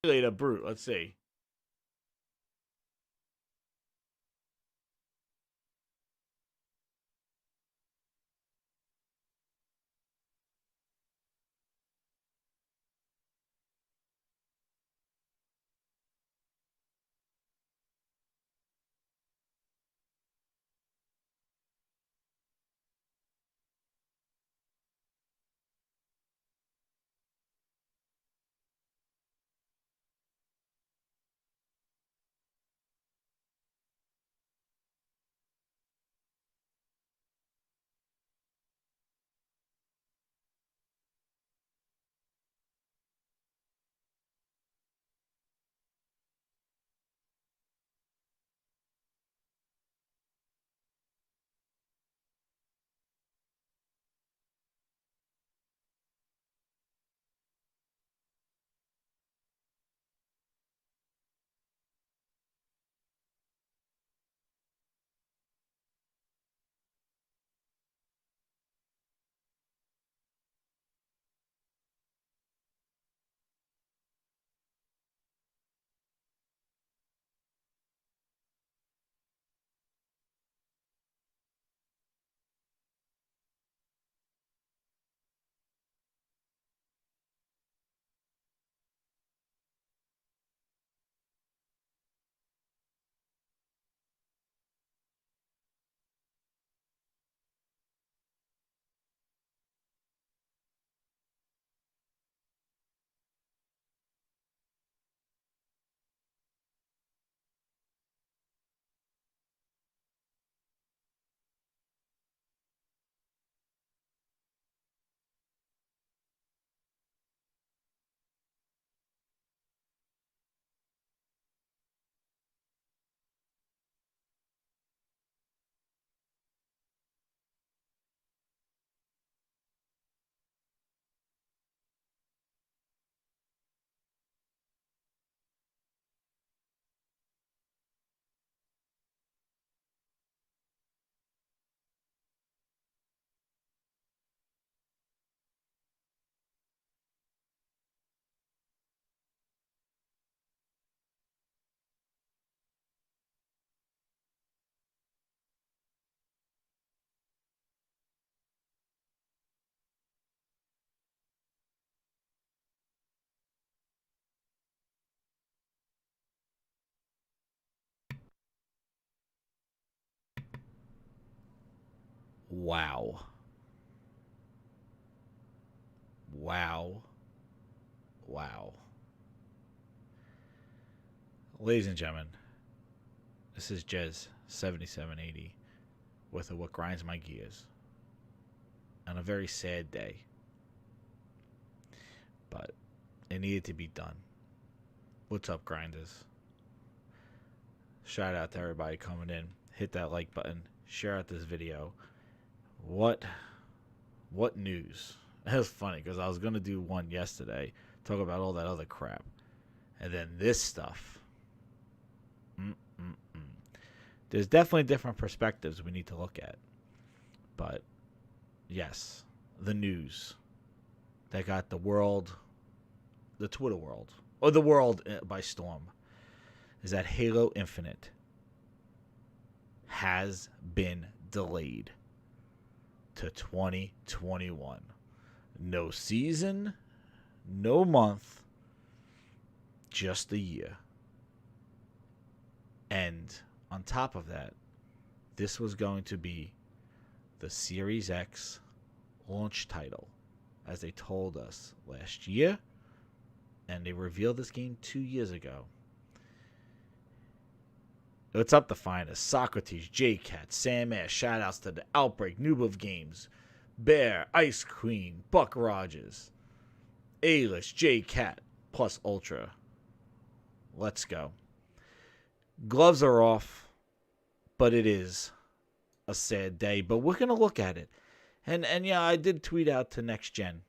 Later, Brute. Let's see. Wow. Wow. Wow. Ladies and gentlemen, this is Jez 7780 with a What Grinds My Gears on a very sad day, but it needed to be done. What's up, grinders? Shout out to everybody coming in. Hit that like button. Share out this video. What what news? It was funny because I was gonna do one yesterday, talk about all that other crap, and then this stuff. Mm-mm-mm. There's definitely different perspectives we need to look at, but yes, the news that got the world, the Twitter world, or the world by storm, is that Halo Infinite has been delayed to 2021. No season, no month, just a year. And on top of that, this was going to be the Series X launch title, as they told us last year, and they revealed this game 2 years ago. What's up, the finest? Socrates, J-Cat, Sam Ash, shoutouts to the Outbreak, Noob of Games, Bear, Ice Queen, Buck Rogers, A-List, J-Cat, plus Ultra. Let's go. Gloves are off, but it is a sad day. But we're going to look at it. And yeah, I did tweet out to Next Gen.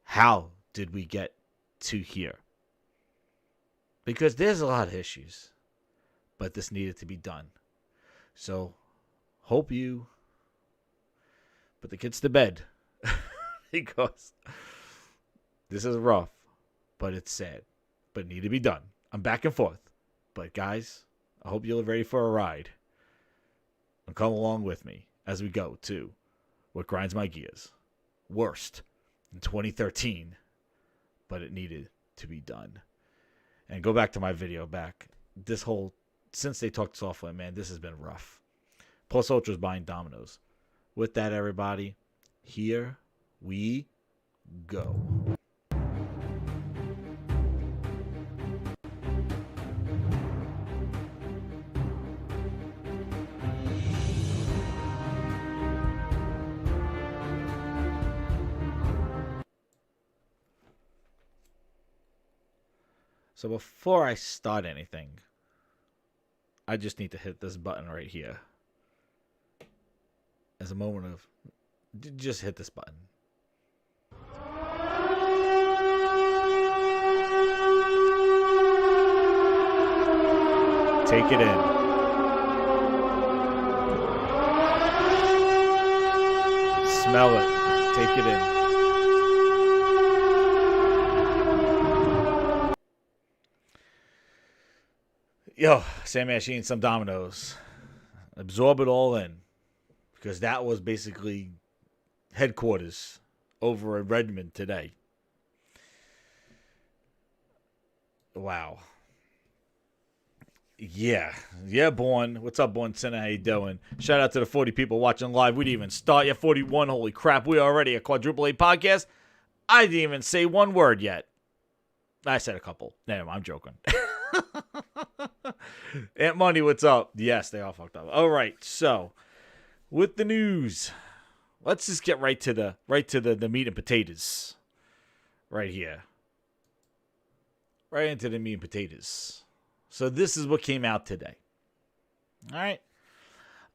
How did we get to here? Because there's a lot of issues, but this needed to be done. So, hope you put the kids to bed because this is rough, but it's sad. But it need to be done. I'm back and forth. But guys, I hope you're ready for a ride. And come along with me as we go to what grinds my gears. Worst in 2013, but it needed to be done. And go back to my video back. Since they talked software, man, this has been rough. Plus Ultra's buying Domino's. With that, everybody, here we go. So before I start anything, I just need to hit this button right here. As a moment of, just hit this button. Take it in. Smell it. Take it in. Yo, Sammy, she eating some Domino's. Absorb it all in. Because that was basically headquarters over in Redmond today. Wow. Yeah, Born. What's up, Born Sinner? How you doing? Shout out to the 40 people watching live. We didn't even start yet. 41. Holy crap. We are already a quadruple A podcast. I didn't even say one word yet. I said a couple. No, I'm joking. Aunt Money, what's up? Yes, they all fucked up. All right, so with the news, let's just get right to the meat and potatoes. Right here. Right into the meat and potatoes. So this is what came out today. All right.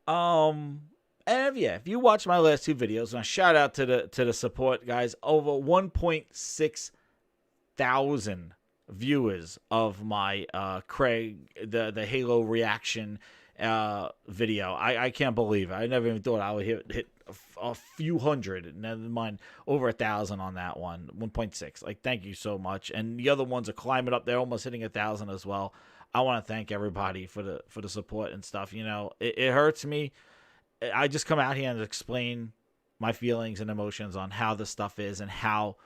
And yeah, if you watch my last two videos, and I shout out to the support guys, over 1.6 thousand viewers of my Craig the Halo reaction video. I can't believe it. I never even thought I would hit a few hundred, never mind over 1,000 on that one. 1.6. Like, thank you so much. And the other ones are climbing up. They're almost hitting 1,000 as well. I want to thank everybody for the support and stuff. You know, it hurts me. I just come out here and explain my feelings and emotions on how this stuff is and how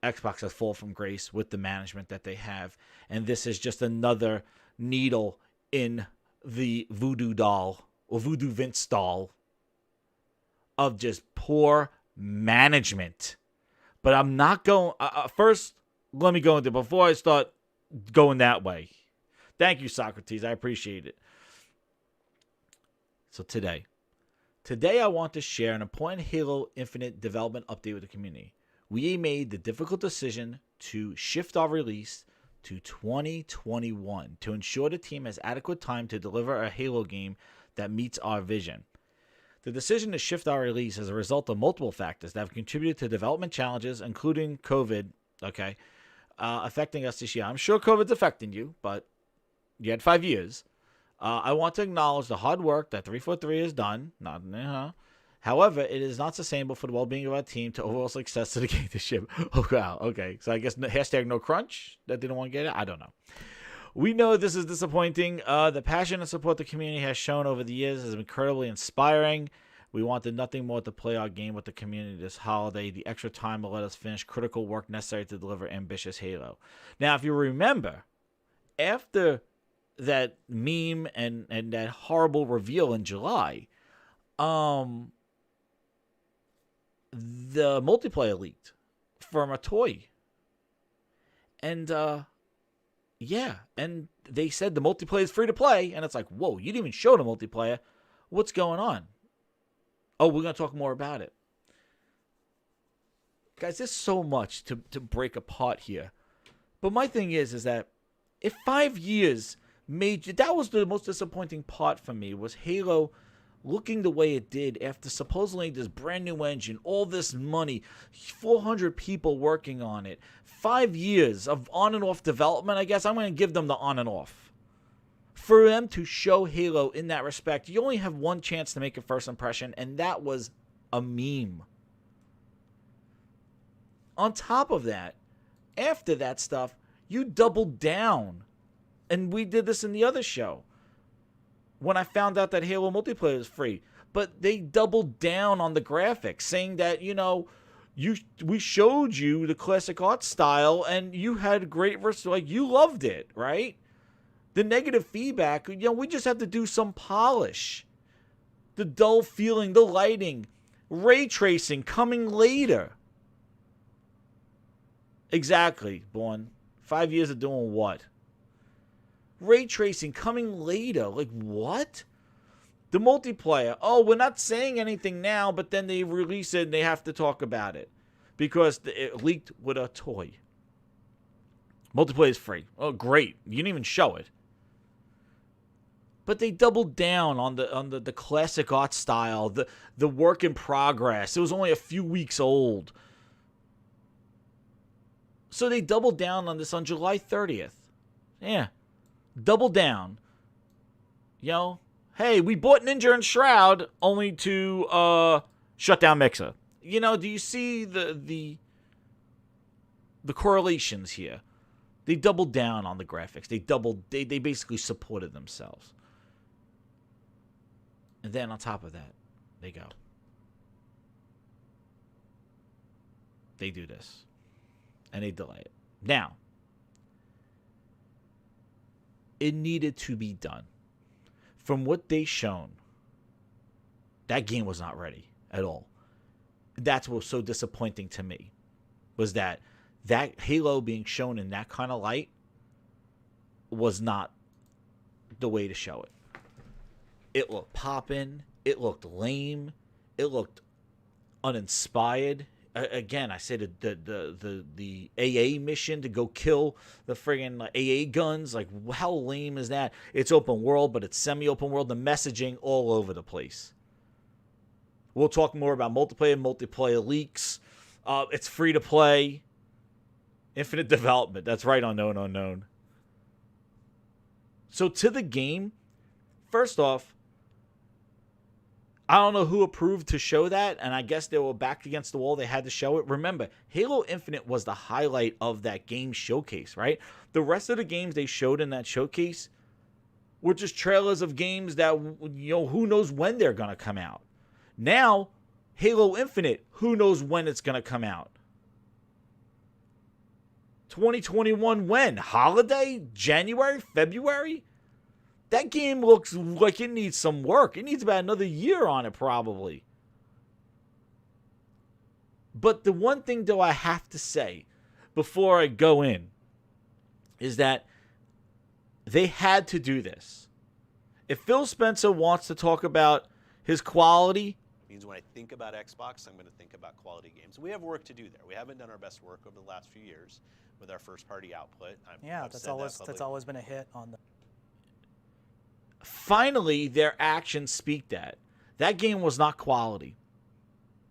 Xbox has fallen from grace with the management that they have. And this is just another needle in the voodoo doll or voodoo Vince doll of just poor management. But I'm not going... first, let me go into... Before I start going that way. Thank you, Socrates. I appreciate it. So today I want to share an important Halo Infinite development update with the community. We made the difficult decision to shift our release to 2021 to ensure the team has adequate time to deliver a Halo game that meets our vision. The decision to shift our release is a result of multiple factors that have contributed to development challenges, including COVID, affecting us this year. I'm sure COVID's affecting you, but you had 5 years. I want to acknowledge the hard work that 343 has done. However, it is not sustainable for the well-being of our team to overall success to the game to ship. Oh, wow. Okay. So I guess hashtag no crunch that didn't want to get it. I don't know. We know this is disappointing. The passion and support the community has shown over the years is incredibly inspiring. We wanted nothing more to play our game with the community this holiday. The extra time will let us finish critical work necessary to deliver ambitious Halo. Now, if you remember, after that meme and that horrible reveal in July, the multiplayer leaked from a toy. And, yeah, and they said the multiplayer is free to play, and it's like, whoa, you didn't even show the multiplayer. What's going on? Oh, we're going to talk more about it. Guys, there's so much to break apart here. But my thing is that if 5 years made you, that was the most disappointing part for me, was Halo looking the way it did after supposedly this brand new engine, all this money, 400 people working on it, 5 years of on and off development. I guess I'm going to give them the on and off. For them to show Halo in that respect, you only have one chance to make a first impression, and that was a meme. On top of that, after that stuff, you doubled down. And we did this in the other show. When I found out that Halo multiplayer is free. But they doubled down on the graphics, saying that, we showed you the classic art style and you had great versatility. Like, you loved it, right? The negative feedback, we just have to do some polish. The dull feeling, the lighting, ray tracing coming later. Exactly, Born. 5 years of doing what? Ray tracing coming later. Like, what? The multiplayer. Oh, we're not saying anything now, but then they release it and they have to talk about it. Because it leaked with a toy. Multiplayer is free. Oh, great. You didn't even show it. But they doubled down on the classic art style, the work in progress. It was only a few weeks old. So they doubled down on this on July 30th. Yeah. Double down. Hey, we bought Ninja and Shroud only to shut down Mixer. Do you see the correlations here? They doubled down on the graphics. They basically supported themselves. And then on top of that, they go. They do this. And they delay it. Now, it needed to be done. From what they shown, that game was not ready at all. That's what was so disappointing to me, was that Halo being shown in that kind of light was not the way to show it. It looked poppin'. It looked lame. It looked uninspired. Again, I said the AA mission to go kill the friggin' AA guns. Like, how lame is that? It's open world, but it's semi-open world. The messaging all over the place. We'll talk more about multiplayer leaks. It's free to play. Infinite development. That's right, unknown. So to the game, first off, I don't know who approved to show that, and I guess they were backed against the wall. They had to show it. Remember, Halo Infinite was the highlight of that game showcase, right? The rest of the games they showed in that showcase were just trailers of games that, who knows when they're going to come out. Now, Halo Infinite, who knows when it's going to come out? 2021 when? Holiday? January? February? That game looks like it needs some work. It needs about another year on it, probably. But the one thing, though, I have to say before I go in is that they had to do this. If Phil Spencer wants to talk about his quality, means when I think about Xbox, I'm going to think about quality games. We have work to do there. We haven't done our best work over the last few years with our first-party output. That's always been a hit on the. Finally, their actions speak that. That game was not quality.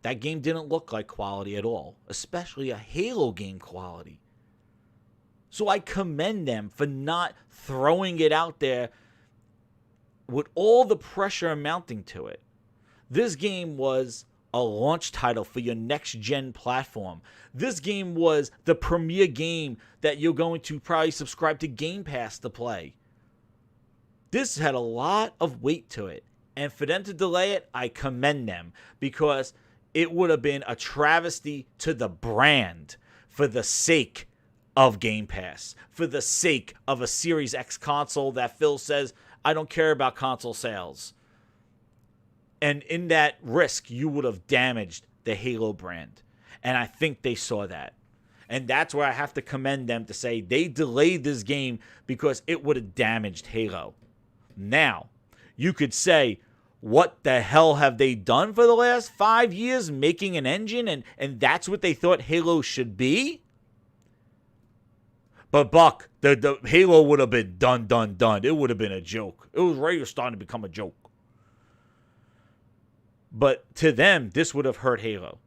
That game didn't look like quality at all, especially a Halo game quality. So I commend them for not throwing it out there with all the pressure mounting to it. This game was a launch title for your next-gen platform. This game was the premier game that you're going to probably subscribe to Game Pass to play. This had a lot of weight to it. And for them to delay it, I commend them. Because it would have been a travesty to the brand for the sake of Game Pass. For the sake of a Series X console that Phil says, I don't care about console sales. And in that risk, you would have damaged the Halo brand. And I think they saw that. And that's where I have to commend them to say they delayed this game because it would have damaged Halo. Now, you could say, what the hell have they done for the last 5 years making an engine and that's what they thought Halo should be? But Buck, the Halo would have been done. It would have been a joke. It was already starting to become a joke. But to them, this would have hurt Halo.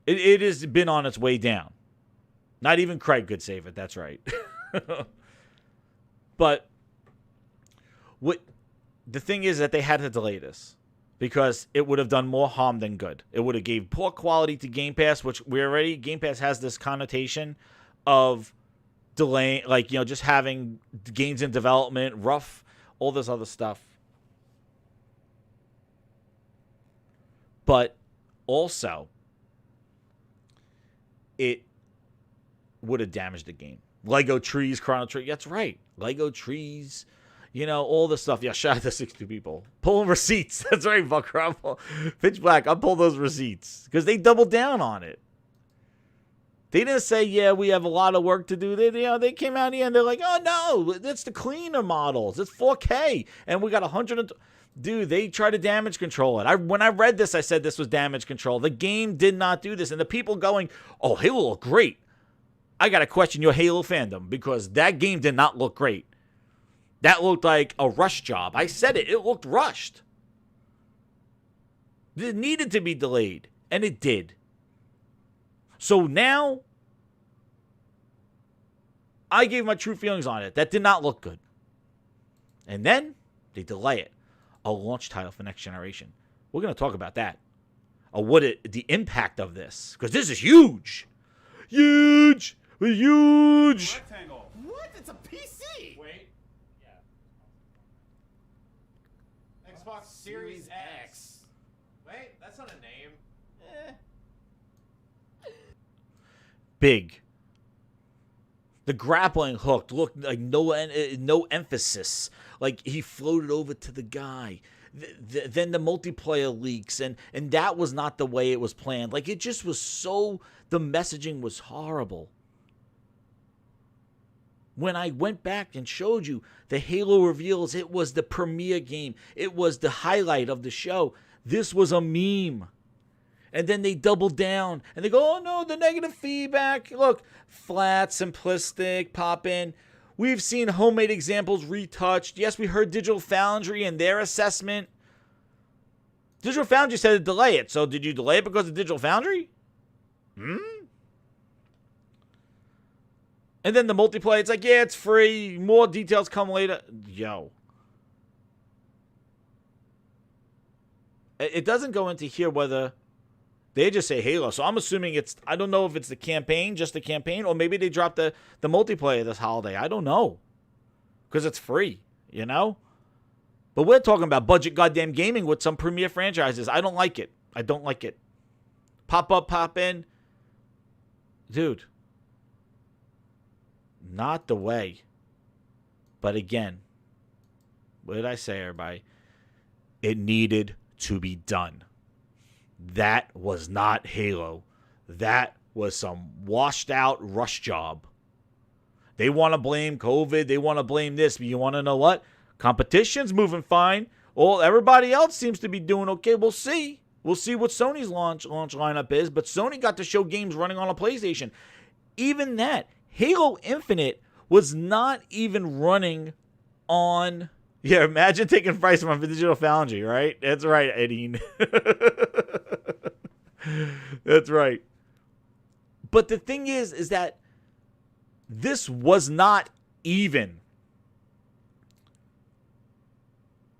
It has been on its way down. Not even Craig could save it, that's right. But the thing is that they had to delay this because it would have done more harm than good. It would have gave poor quality to Game Pass, which Game Pass has this connotation of delaying, like, just having games in development, rough, all this other stuff. But also, it would have damaged the game. Lego Trees, Chrono Trigger. That's right. Lego Trees, all this stuff. Yeah, shout out to 62 people. Pulling receipts. That's right, Bucker. Pitch Black, I'll pull those receipts. Because they doubled down on it. They didn't say, yeah, we have a lot of work to do. They came out in the end. They're like, oh, no, that's the cleaner models. It's 4K. And we got 100. Dude, they tried to damage control it. When I read this, I said this was damage control. The game did not do this. And the people going, oh, Halo looked great. I got to question your Halo fandom because that game did not look great. That looked like a rush job. I said it. It looked rushed. It needed to be delayed. And it did. So now, I gave my true feelings on it. That did not look good. And then, they delay it. A launch title for next generation. We're going to talk about that. The impact of this. Because this is huge. Huge. Huge. Rectangle. What? It's a PC. Wait. Yeah. Xbox Series X. Wait, that's not a name. Big. The grappling hook looked like no emphasis. Like he floated over to the guy. Then the multiplayer leaks, and that was not the way it was planned. Like it just was so. The messaging was horrible. When I went back and showed you the Halo reveals, it was the premiere game. It was the highlight of the show. This was a meme. And then they double down and they go, oh no, the negative feedback. Look, flat, simplistic, pop in. We've seen homemade examples retouched. Yes, we heard Digital Foundry and their assessment. Digital Foundry said to delay it. So did you delay it because of Digital Foundry? And then the multiplayer, it's like, yeah, it's free. More details come later. Yo. It doesn't go into here whether they just say Halo. So I'm assuming I don't know if it's the campaign, just the campaign, or maybe they dropped the multiplayer this holiday. I don't know. Because it's free, But we're talking about budget goddamn gaming with some premier franchises. I don't like it. I don't like it. Pop up, pop in. Dude. Not the way. But again, what did I say, everybody? It needed to be done. That was not Halo. That was some washed out rush job. They want to blame COVID. They want to blame this. But you want to know what? Competition's moving fine. Well, everybody else seems to be doing okay. We'll see. We'll see what Sony's launch lineup is. But Sony got to show games running on a PlayStation. Even that, Halo Infinite was not even running on. Yeah, imagine taking price from Digital Foundry, right? That's right, Eddie. That's right. But the thing is that this was not even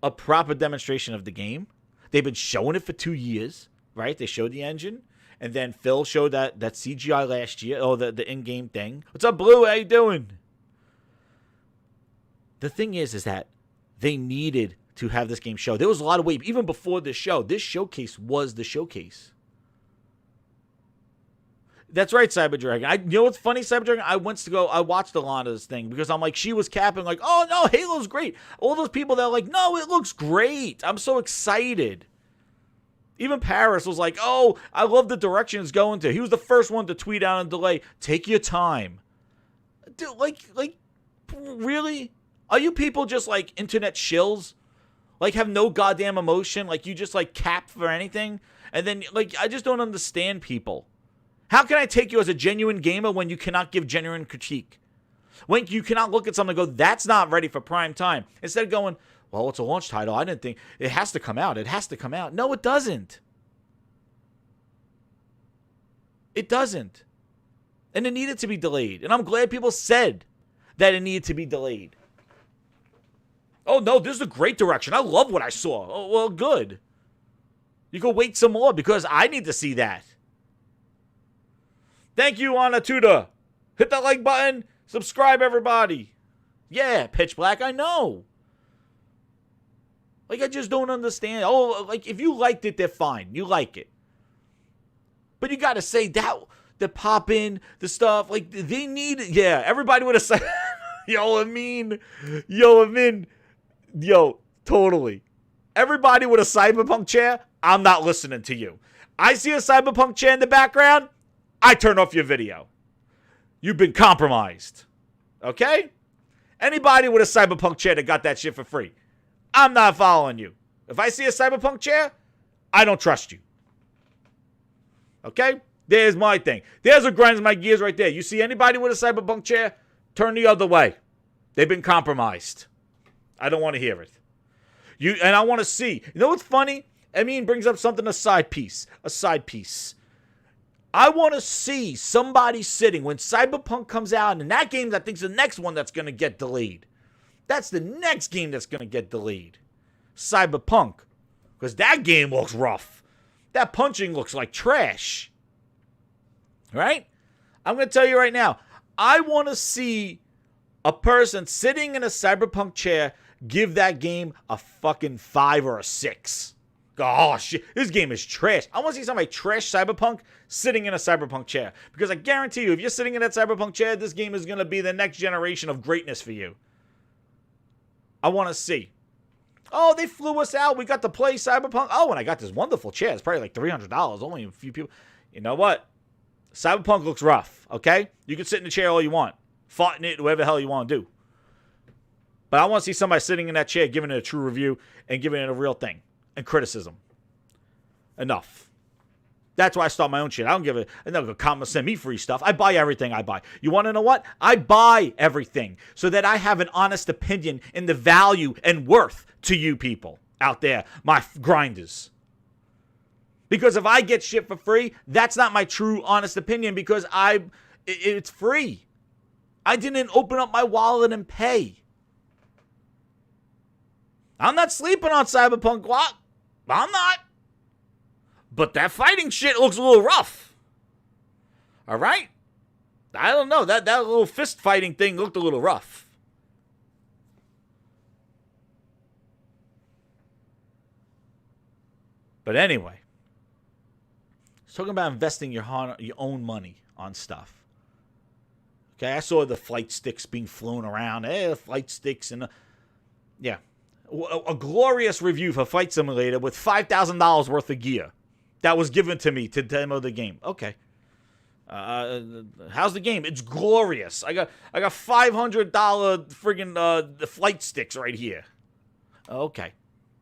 a proper demonstration of the game. They've been showing it for 2 years, right? They showed the engine, and then Phil showed that CGI last year, the in-game thing. What's up, Blue? How you doing? The thing is that they needed to have this game show. There was a lot of wait. Even before this show, this showcase was the showcase. That's right, Cyber Dragon. You know what's funny, Cyber Dragon? I watched Alana's thing because I'm like, she was capping like, oh no, Halo's great. All those people that are like, no, it looks great. I'm so excited. Even Paris was like, oh, I love the direction it's going to. He was the first one to tweet out and delay. Take your time. Dude, like, really? Are you people just like internet shills? Like have no goddamn emotion? Like you just like cap for anything? And then like, I just don't understand people. How can I take you as a genuine gamer when you cannot give genuine critique? When you cannot look at something and go, that's not ready for prime time. Instead of going, well, it's a launch title. I didn't think it has to come out. It has to come out. No, it doesn't. It doesn't. And it needed to be delayed. And I'm glad people said that it needed to be delayed. Oh, no, this is a great direction. I love what I saw. Oh, well, good. You go wait some more because I need to see that. Thank you, Anna Tuda. Hit that like button. Subscribe, everybody. Yeah, Pitch Black, I know. Like, I just don't understand. Oh, like, if you liked it, they're fine. You like it. But you got to say that, the pop in, the stuff, like, they need it. Yeah, everybody would have said, yo, totally. Everybody with a Cyberpunk chair, I'm not listening to you. I see a Cyberpunk chair in the background, I turn off your video. You've been compromised. Okay? Anybody with a Cyberpunk chair that got that shit for free, I'm not following you. If I see a Cyberpunk chair, I don't trust you. Okay? There's my thing. There's what grinds my gears right there. You see anybody with a Cyberpunk chair, turn the other way. They've been compromised. I don't want to hear it. And I want to see. You know what's funny? I mean, brings up something, a side piece. I want to see somebody sitting when Cyberpunk comes out, and that game, I think, is the next one that's going to get delayed. That's the next game that's going to get delayed. Cyberpunk. Because that game looks rough. That punching looks like trash. Right? I'm going to tell you right now. I want to see a person sitting in a Cyberpunk chair give that game a fucking 5 or a 6. Oh, shit. This game is trash. I want to see somebody trash Cyberpunk sitting in a Cyberpunk chair. Because I guarantee you, if you're sitting in that Cyberpunk chair, this game is going to be the next generation of greatness for you. I want to see. Oh, they flew us out. We got to play Cyberpunk. Oh, and I got this wonderful chair. It's probably like $300. Only a few people. You know what? Cyberpunk looks rough, okay? You can sit in the chair all you want. Fart in it, whatever the hell you want to do. But I want to see somebody sitting in that chair giving it a true review and giving it a real thing. And criticism. Enough. That's why I start my own shit. I don't give a... I'm not going to send me free stuff. I buy everything I buy. You want to know what? I buy everything so that I have an honest opinion in the value and worth to you people out there, my grinders. Because if I get shit for free, that's not my true honest opinion because it's free. I didn't open up my wallet and pay. I'm not sleeping on Cyberpunk. What? I'm not. But that fighting shit looks a little rough. All right? I don't know. That little fist fighting thing looked a little rough. But anyway. It's talking about investing your own money on stuff. Okay, I saw the flight sticks being flown around. Flight sticks and... yeah. A glorious review for Flight Simulator with $5,000 worth of gear that was given to me to demo the game. Okay. How's the game? It's glorious. I got $500 friggin' flight sticks right here. Okay.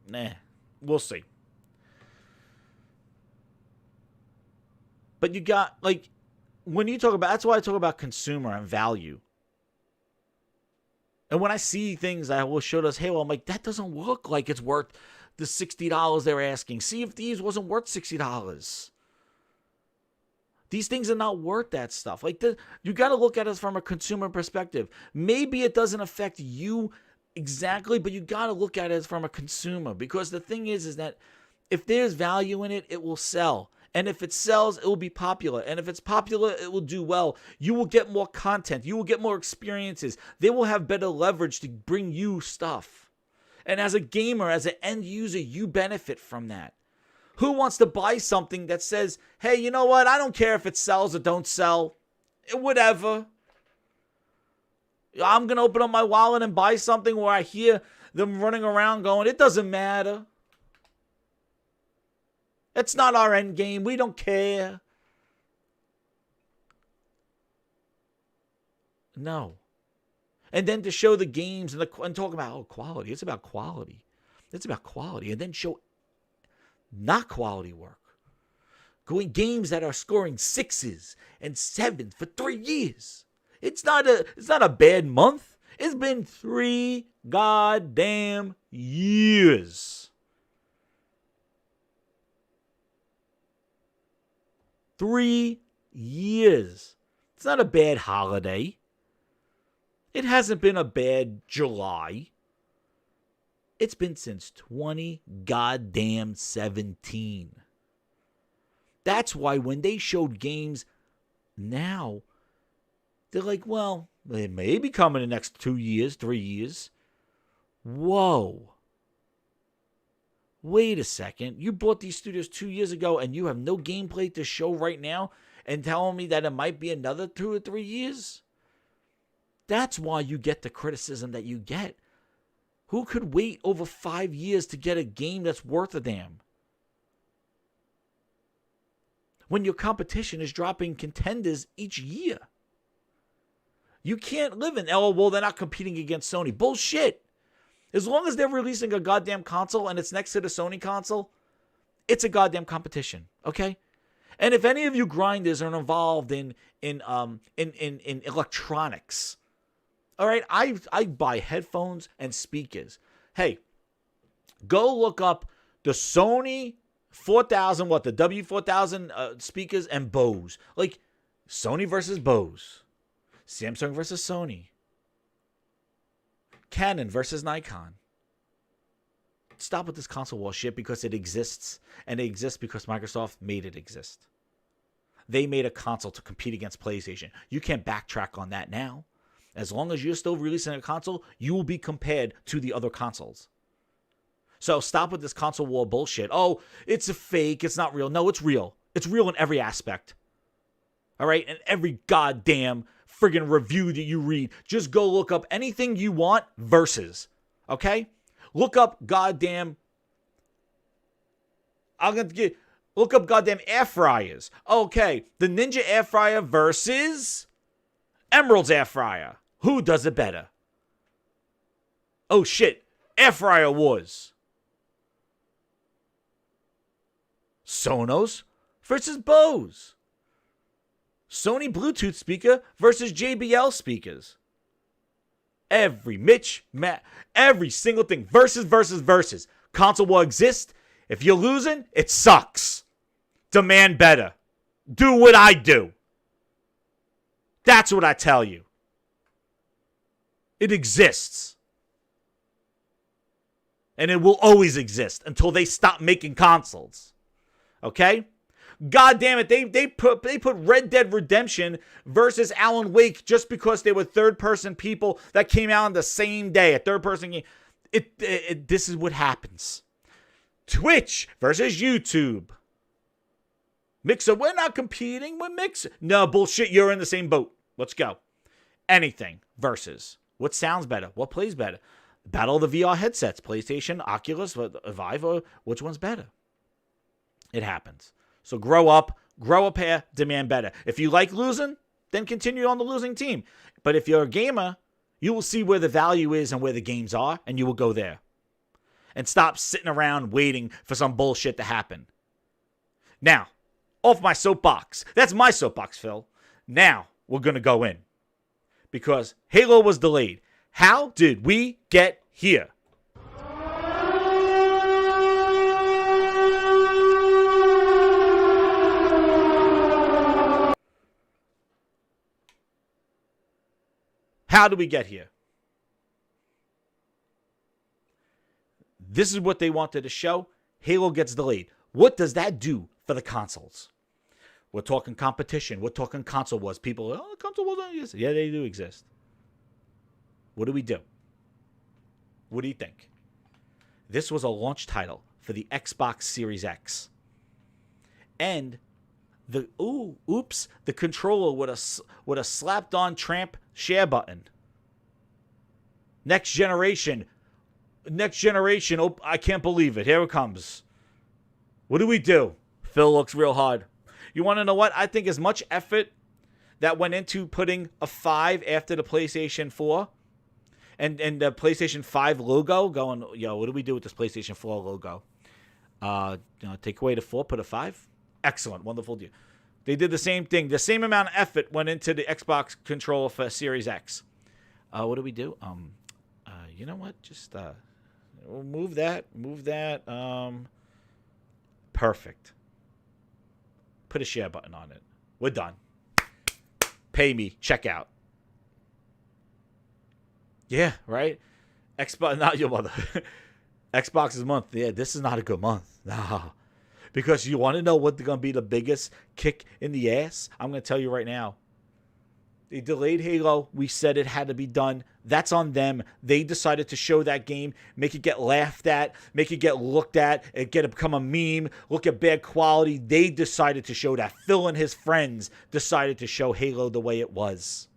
Nah. We'll see. But you got, like, when you talk about, that's why I talk about consumer and value. And when I see things that will show us, hey, well, I'm like, that doesn't look like it's worth the $60 they're asking. Sea of Thieves wasn't worth $60. These things are not worth that stuff. Like, you got to look at it from a consumer perspective. Maybe it doesn't affect you exactly, but you got to look at it from a consumer. Because the thing is that if there's value in it, it will sell. And if it sells, it will be popular. And if it's popular, it will do well. You will get more content. You will get more experiences. They will have better leverage to bring you stuff. And as a gamer, as an end user, you benefit from that. Who wants to buy something that says, hey, you know what? I don't care if it sells or don't sell. Whatever. I'm going to open up my wallet and buy something where I hear them running around going, it doesn't matter. It's not our end game. We don't care. No. And then to show the games and talk about quality. It's about quality. It's about quality. And then show not quality work. Going games that are scoring 6s and 7s for 3 years. It's not a bad month. It's been 3 goddamn years. 3 years. It's not a bad holiday. It hasn't been a bad July. It's been since 2017. That's why when they showed games now, They're like, well, it may be coming in the next 2 years, 3 years. Whoa. Wait a second. You bought these studios 2 years ago and you have no gameplay to show right now and telling me that it might be another 2 or 3 years? That's why you get the criticism that you get. Who could wait over 5 years to get a game that's worth a damn? When your competition is dropping contenders each year. You can't live in, oh, well, they're not competing against Sony. Bullshit. As long as they're releasing a goddamn console and it's next to the Sony console, it's a goddamn competition, okay? And if any of you grinders are involved in electronics, all right, I buy headphones and speakers. Hey, go look up the Sony 4000, the W4000 speakers and Bose. Like Sony versus Bose, Samsung versus Sony, Canon versus Nikon. Stop with this console war shit because it exists. And it exists because Microsoft made it exist. They made a console to compete against PlayStation. You can't backtrack on that now. As long as you're still releasing a console, you will be compared to the other consoles. So stop with this console war bullshit. Oh, it's a fake. It's not real. No, it's real. It's real in every aspect. All right? And every goddamn friggin' review that you read, just go look up anything you want versus. Okay? Look up goddamn. Look up goddamn air fryers. Okay, the Ninja air fryer versus Emerald's air fryer. Who does it better? Oh shit, air fryer wars. Sonos versus Bose. Sony Bluetooth speaker versus JBL speakers. Every single thing. Versus. Console will exist. If you're losing, it sucks. Demand better. Do what I do. That's what I tell you. It exists. And it will always exist until they stop making consoles. Okay? God damn it, they put Red Dead Redemption versus Alan Wake just because they were third-person people that came out on the same day, a third-person game. This is what happens. Twitch versus YouTube. Mixer, we're not competing with Mixer. No, bullshit, you're in the same boat. Let's go. Anything versus. What sounds better? What plays better? Battle of the VR headsets. PlayStation, Oculus, Vive, or which one's better? It happens. So grow up here, demand better. If you like losing, then continue on the losing team. But if you're a gamer, you will see where the value is and where the games are, and you will go there. And stop sitting around waiting for some bullshit to happen. Now, off my soapbox. That's my soapbox, Phil. Now, we're going to go in. Because Halo was delayed. How did we get here? How do we get here? This is what they wanted to show. Halo gets delayed. What does that do for the consoles? We're talking competition. We're talking console wars. People, oh, console wars don't exist. Yeah, they do exist. What do we do? What do you think? This was a launch title for the Xbox Series X. And the controller with a slapped-on tramp share button. Next generation. Oh, I can't believe it. Here it comes. What do we do? Phil looks real hard. You want to know what? I think as much effort that went into putting a 5 after the PlayStation 4 and the PlayStation 5 logo going, yo, what do we do with this PlayStation 4 logo? Take away the 4, put a 5? Excellent. Wonderful deal. They did the same thing. The same amount of effort went into the Xbox controller for Series X. What do we do? You know what? Just we'll move that. Perfect. Put a share button on it. We're done. Pay me. Check out. Yeah, right? Xbox, not your mother. Xbox's month. Yeah, this is not a good month. No. Because you want to know what's going to be the biggest kick in the ass? I'm going to tell you right now. They delayed Halo. We said it had to be done. That's on them. They decided to show that game, make it get laughed at, make it get looked at, become a meme, look at bad quality. They decided to show that. Phil and his friends decided to show Halo the way it was.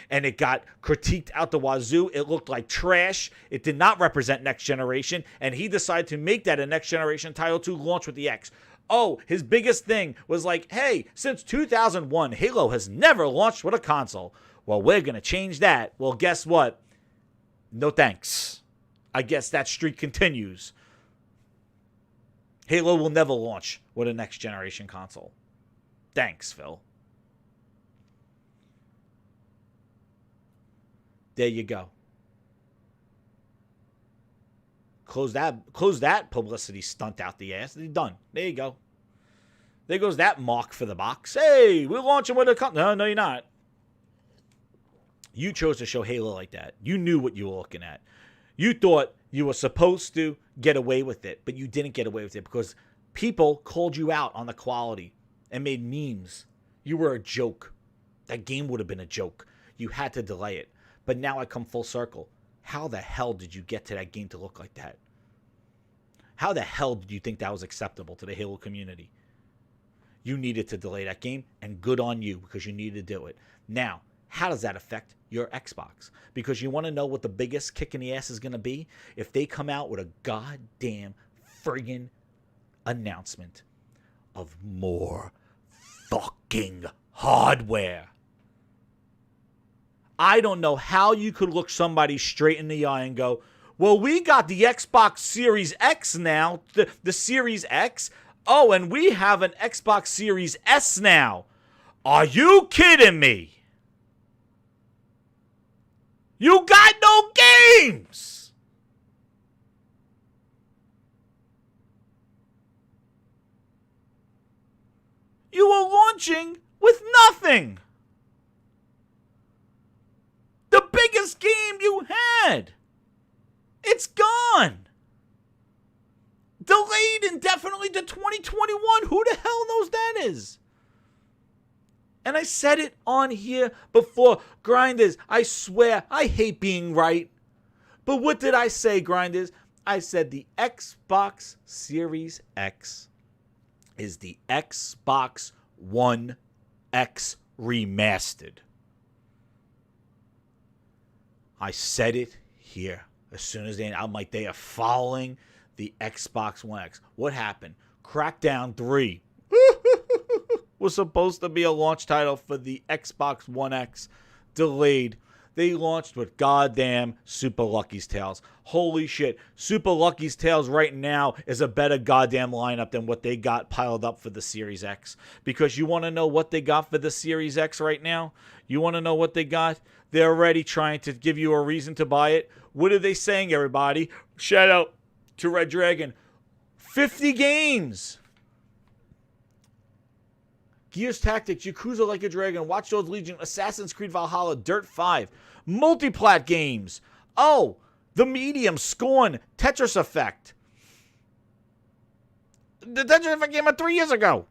And it got critiqued out the wazoo. It looked like trash. It did not represent Next Generation. And he decided to make that a Next Generation title to launch with the X. Oh, his biggest thing was like, hey, since 2001, Halo has never launched with a console. Well, we're going to change that. Well, guess what? No thanks. I guess that streak continues. Halo will never launch with a Next Generation console. Thanks, Phil. There you go. Close that publicity stunt out the ass. They're done. There you go. There goes that mark for the box. Hey, we're launching with a No, you're not. You chose to show Halo like that. You knew what you were looking at. You thought you were supposed to get away with it, but you didn't get away with it because people called you out on the quality and made memes. You were a joke. That game would have been a joke. You had to delay it. But now I come full circle. How the hell did you get to that game to look like that? How the hell did you think that was acceptable to the Halo community? You needed to delay that game, and good on you because you needed to do it. Now, how does that affect your Xbox? Because you want to know what the biggest kick in the ass is going to be? If they come out with a goddamn friggin' announcement of more fucking hardware. I don't know how you could look somebody straight in the eye and go, well, we got the Xbox Series X now, the Series X. Oh, and we have an Xbox Series S now. Are you kidding me? You got no games. You were launching with nothing. The biggest game you had. It's gone. Delayed indefinitely to 2021. Who the hell knows that is? And I said it on here before. Grinders, I swear, I hate being right. But what did I say, Grinders? I said the Xbox Series X is the Xbox One X remastered. I said it here. As soon as I'm like, they are following the Xbox One X. What happened? Crackdown 3 was supposed to be a launch title for the Xbox One X. Delayed. They launched with goddamn Super Lucky's Tales. Holy shit. Super Lucky's Tales right now is a better goddamn lineup than what they got piled up for the Series X. Because you want to know what they got for the Series X right now? You want to know what they got? They're already trying to give you a reason to buy it. What are they saying, everybody? Shout out to Red Dragon. 50 games. Gears Tactics, Yakuza Like a Dragon, Watch Dogs Legion, Assassin's Creed Valhalla, Dirt 5. Multiplat games. Oh, The Medium, Scorn, Tetris Effect. The Tetris Effect came out 3 years ago.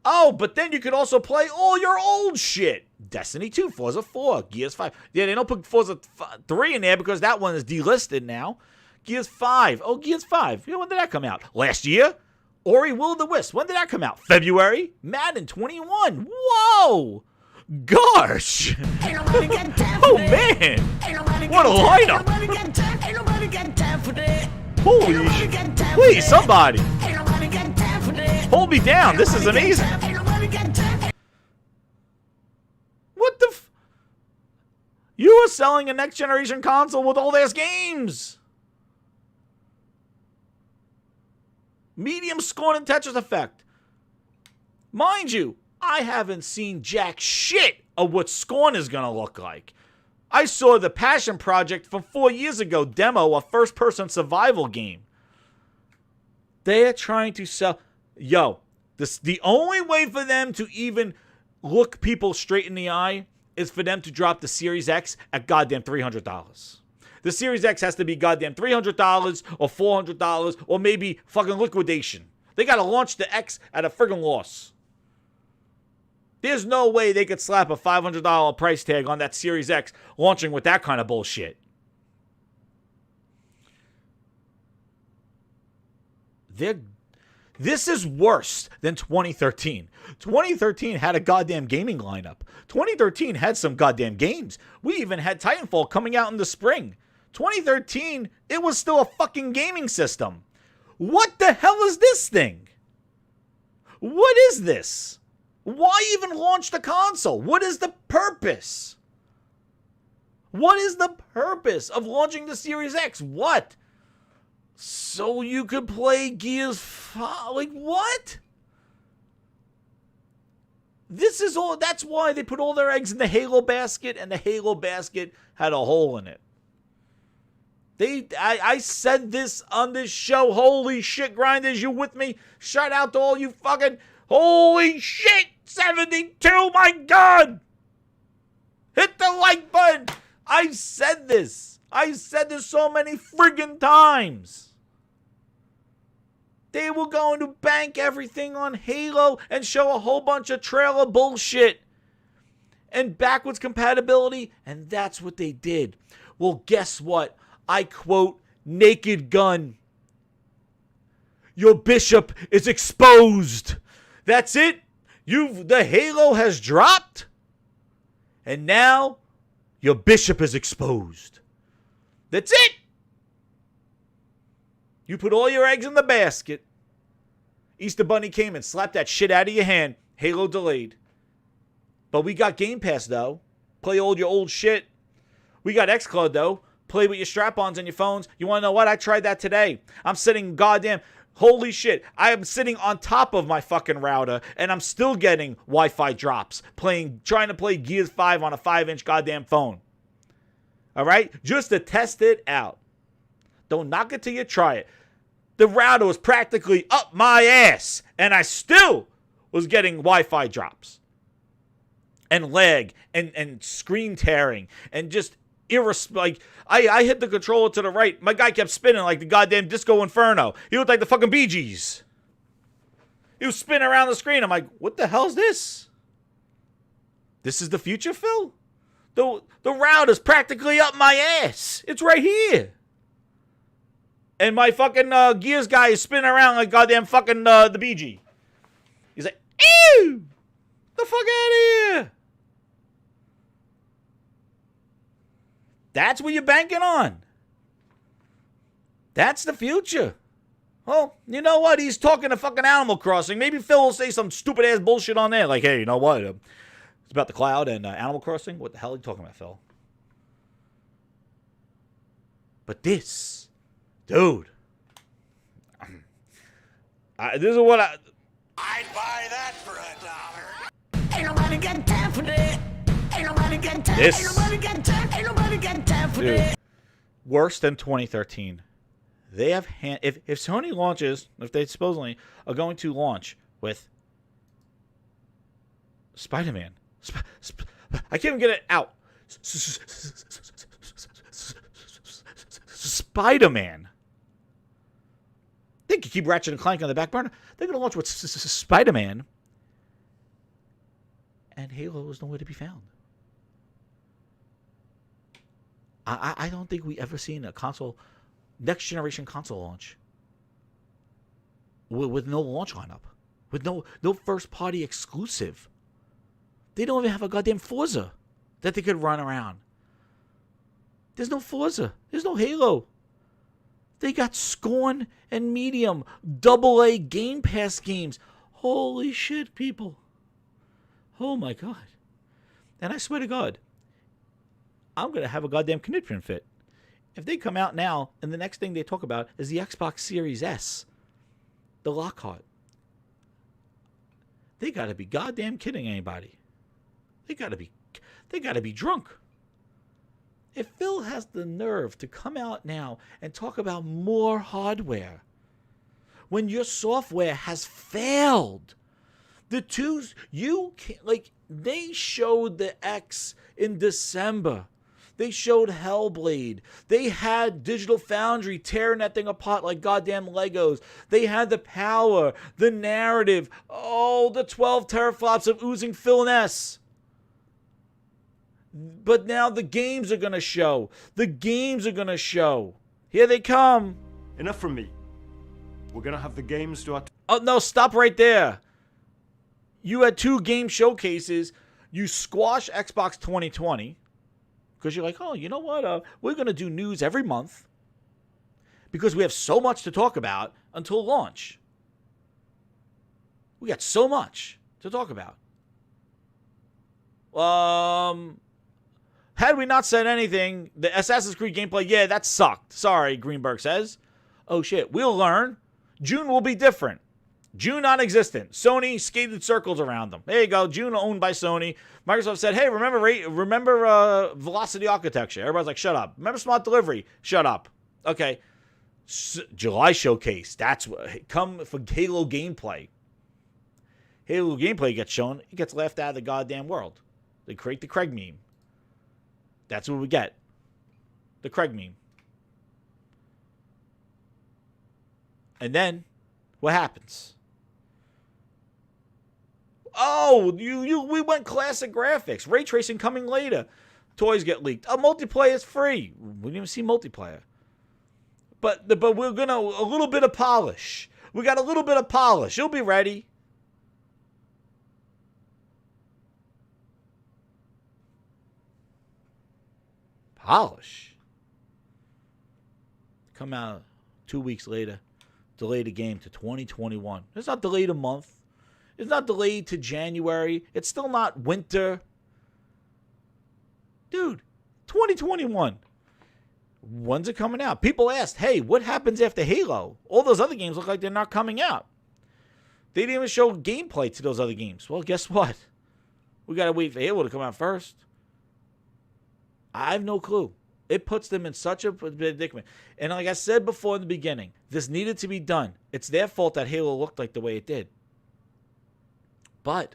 Oh, but then you could also play all your old shit. Destiny 2, Forza 4, Gears 5. Yeah, they don't put Forza 3 in there because that one is delisted now. Gears 5. Oh, Gears 5. You know, when did that come out? Last year? Ori Will of the Wisp. When did that come out? February? Madden 21. Whoa! Gosh! Oh, man! What a lineup! Holy shit! Please, somebody! Hold me down. This is amazing. What the You are selling a next generation console with old ass games. Medium, Scorn, and Tetris Effect. Mind you, I haven't seen jack shit of what Scorn is going to look like. I saw the Passion Project from 4 years ago demo, a first-person survival game. They're trying to sell... Yo, the only way for them to even look people straight in the eye is for them to drop the Series X at goddamn $300. The Series X has to be goddamn $300 or $400 or maybe fucking liquidation. They got to launch the X at a friggin' loss. There's no way they could slap a $500 price tag on that Series X launching with that kind of bullshit. This is worse than 2013. 2013 had a goddamn gaming lineup. 2013 had some goddamn games. We even had Titanfall coming out in the spring. 2013, it was still a fucking gaming system. What the hell is this thing? What is this? Why even launch the console? What is the purpose? What is the purpose of launching the Series X? What? So you could play Gears 5? Like, what? This is all. That's why they put all their eggs in the Halo basket, and the Halo basket had a hole in it. I said this on this show. Holy shit, grinders, you with me? Shout out to all you fucking. Holy shit, 72, my God! Hit the like button. I said this. I said this so many friggin' times. They were going to bank everything on Halo and show a whole bunch of trailer bullshit and backwards compatibility, and that's what they did. Well, guess what? I quote Naked Gun. Your bishop is exposed. That's it. The Halo has dropped, and now your bishop is exposed. That's it. You put all your eggs in the basket. Easter Bunny came and slapped that shit out of your hand. Halo delayed. But we got Game Pass, though. Play all your old shit. We got xCloud, though. Play with your strap-ons and your phones. You want to know what? I tried that today. I'm sitting goddamn... Holy shit. I am sitting on top of my fucking router, and I'm still getting Wi-Fi drops. Trying to play Gears 5 on a 5-inch goddamn phone. All right? Just to test it out. Don't knock it till you try it. The router was practically up my ass, and I still was getting Wi-Fi drops. And lag, and screen tearing, and just like, I hit the controller to the right. My guy kept spinning like the goddamn Disco Inferno. He looked like the fucking Bee Gees. He was spinning around the screen. I'm like, what the hell's this? This is the future, Phil? The router's practically up my ass. It's right here. And my fucking Gears guy is spinning around like goddamn fucking the BG. He's like, ew! The fuck out of here! That's what you're banking on. That's the future. Well, you know what? He's talking to fucking Animal Crossing. Maybe Phil will say some stupid ass bullshit on there. Like, hey, you know what? It's about the cloud and Animal Crossing. What the hell are you talking about, Phil? But this, dude. This is what I'd buy that for $1. Ain't nobody got time for that. Ain't nobody got time. This, ain't nobody got time. Ain't nobody got time for that. Worse than 2013. They have if Sony launches, if they supposedly are going to launch with Spider-Man. I can't even get it out. Spider-Man. They could keep Ratchet and Clank on the back burner. They're going to launch with Spider-Man. And Halo is nowhere to be found. I don't think we ever seen a console, next generation console launch with no launch lineup, with no first party exclusive. They don't even have a goddamn Forza that they could run around. There's no Forza. There's no Halo. They got Scorn and Medium, AA Game Pass games. Holy shit, people. Oh my God. And I swear to God, I'm going to have a goddamn conniption fit. If they come out now and the next thing they talk about is the Xbox Series S, the Lockhart, they got to be goddamn kidding anybody. They got to be drunk. If Phil has the nerve to come out now and talk about more hardware when your software has failed, the twos, you can't, like, they showed the X in December. They showed Hellblade. They had Digital Foundry tearing that thing apart like goddamn Legos. They had the power, the narrative, the 12 teraflops of oozing Philness. But now the games are going to show. The games are going to show. Here they come. Enough from me. We're going to have the games to our... Oh, no, stop right there. You had 2 game showcases. You squash Xbox 2020 because you're like, oh, you know what? We're going to do news every month because we have so much to talk about until launch. We got so much to talk about. Had we not said anything, the Assassin's Creed gameplay, yeah, that sucked. Sorry, Greenberg says. Oh, shit. We'll learn. June will be different. June non-existent. Sony skated circles around them. There you go. June owned by Sony. Microsoft said, hey, remember velocity architecture. Everybody's like, shut up. Remember smart delivery. Shut up. Okay. July showcase. That's what. Come for Halo gameplay. Halo gameplay gets shown. It gets laughed out of the goddamn world. They create the Craig meme. That's what we get. The Craig meme. And then, what happens? Oh, we went classic graphics. Ray tracing coming later. Toys get leaked. Multiplayer is free. We didn't even see multiplayer. But we're gonna a little bit of polish. We got a little bit of polish. You'll be ready. Polish. Come out 2 weeks later. Delay the game to 2021. It's not delayed a month. It's not delayed to January. It's still not winter. Dude, 2021. When's it coming out? People asked, hey, what happens after Halo? All those other games look like they're not coming out. They didn't even show gameplay to those other games. Well, guess what? We got to wait for Halo to come out first. I have no clue. It puts them in such a predicament. And like I said before in the beginning, this needed to be done. It's their fault that Halo looked like the way it did. But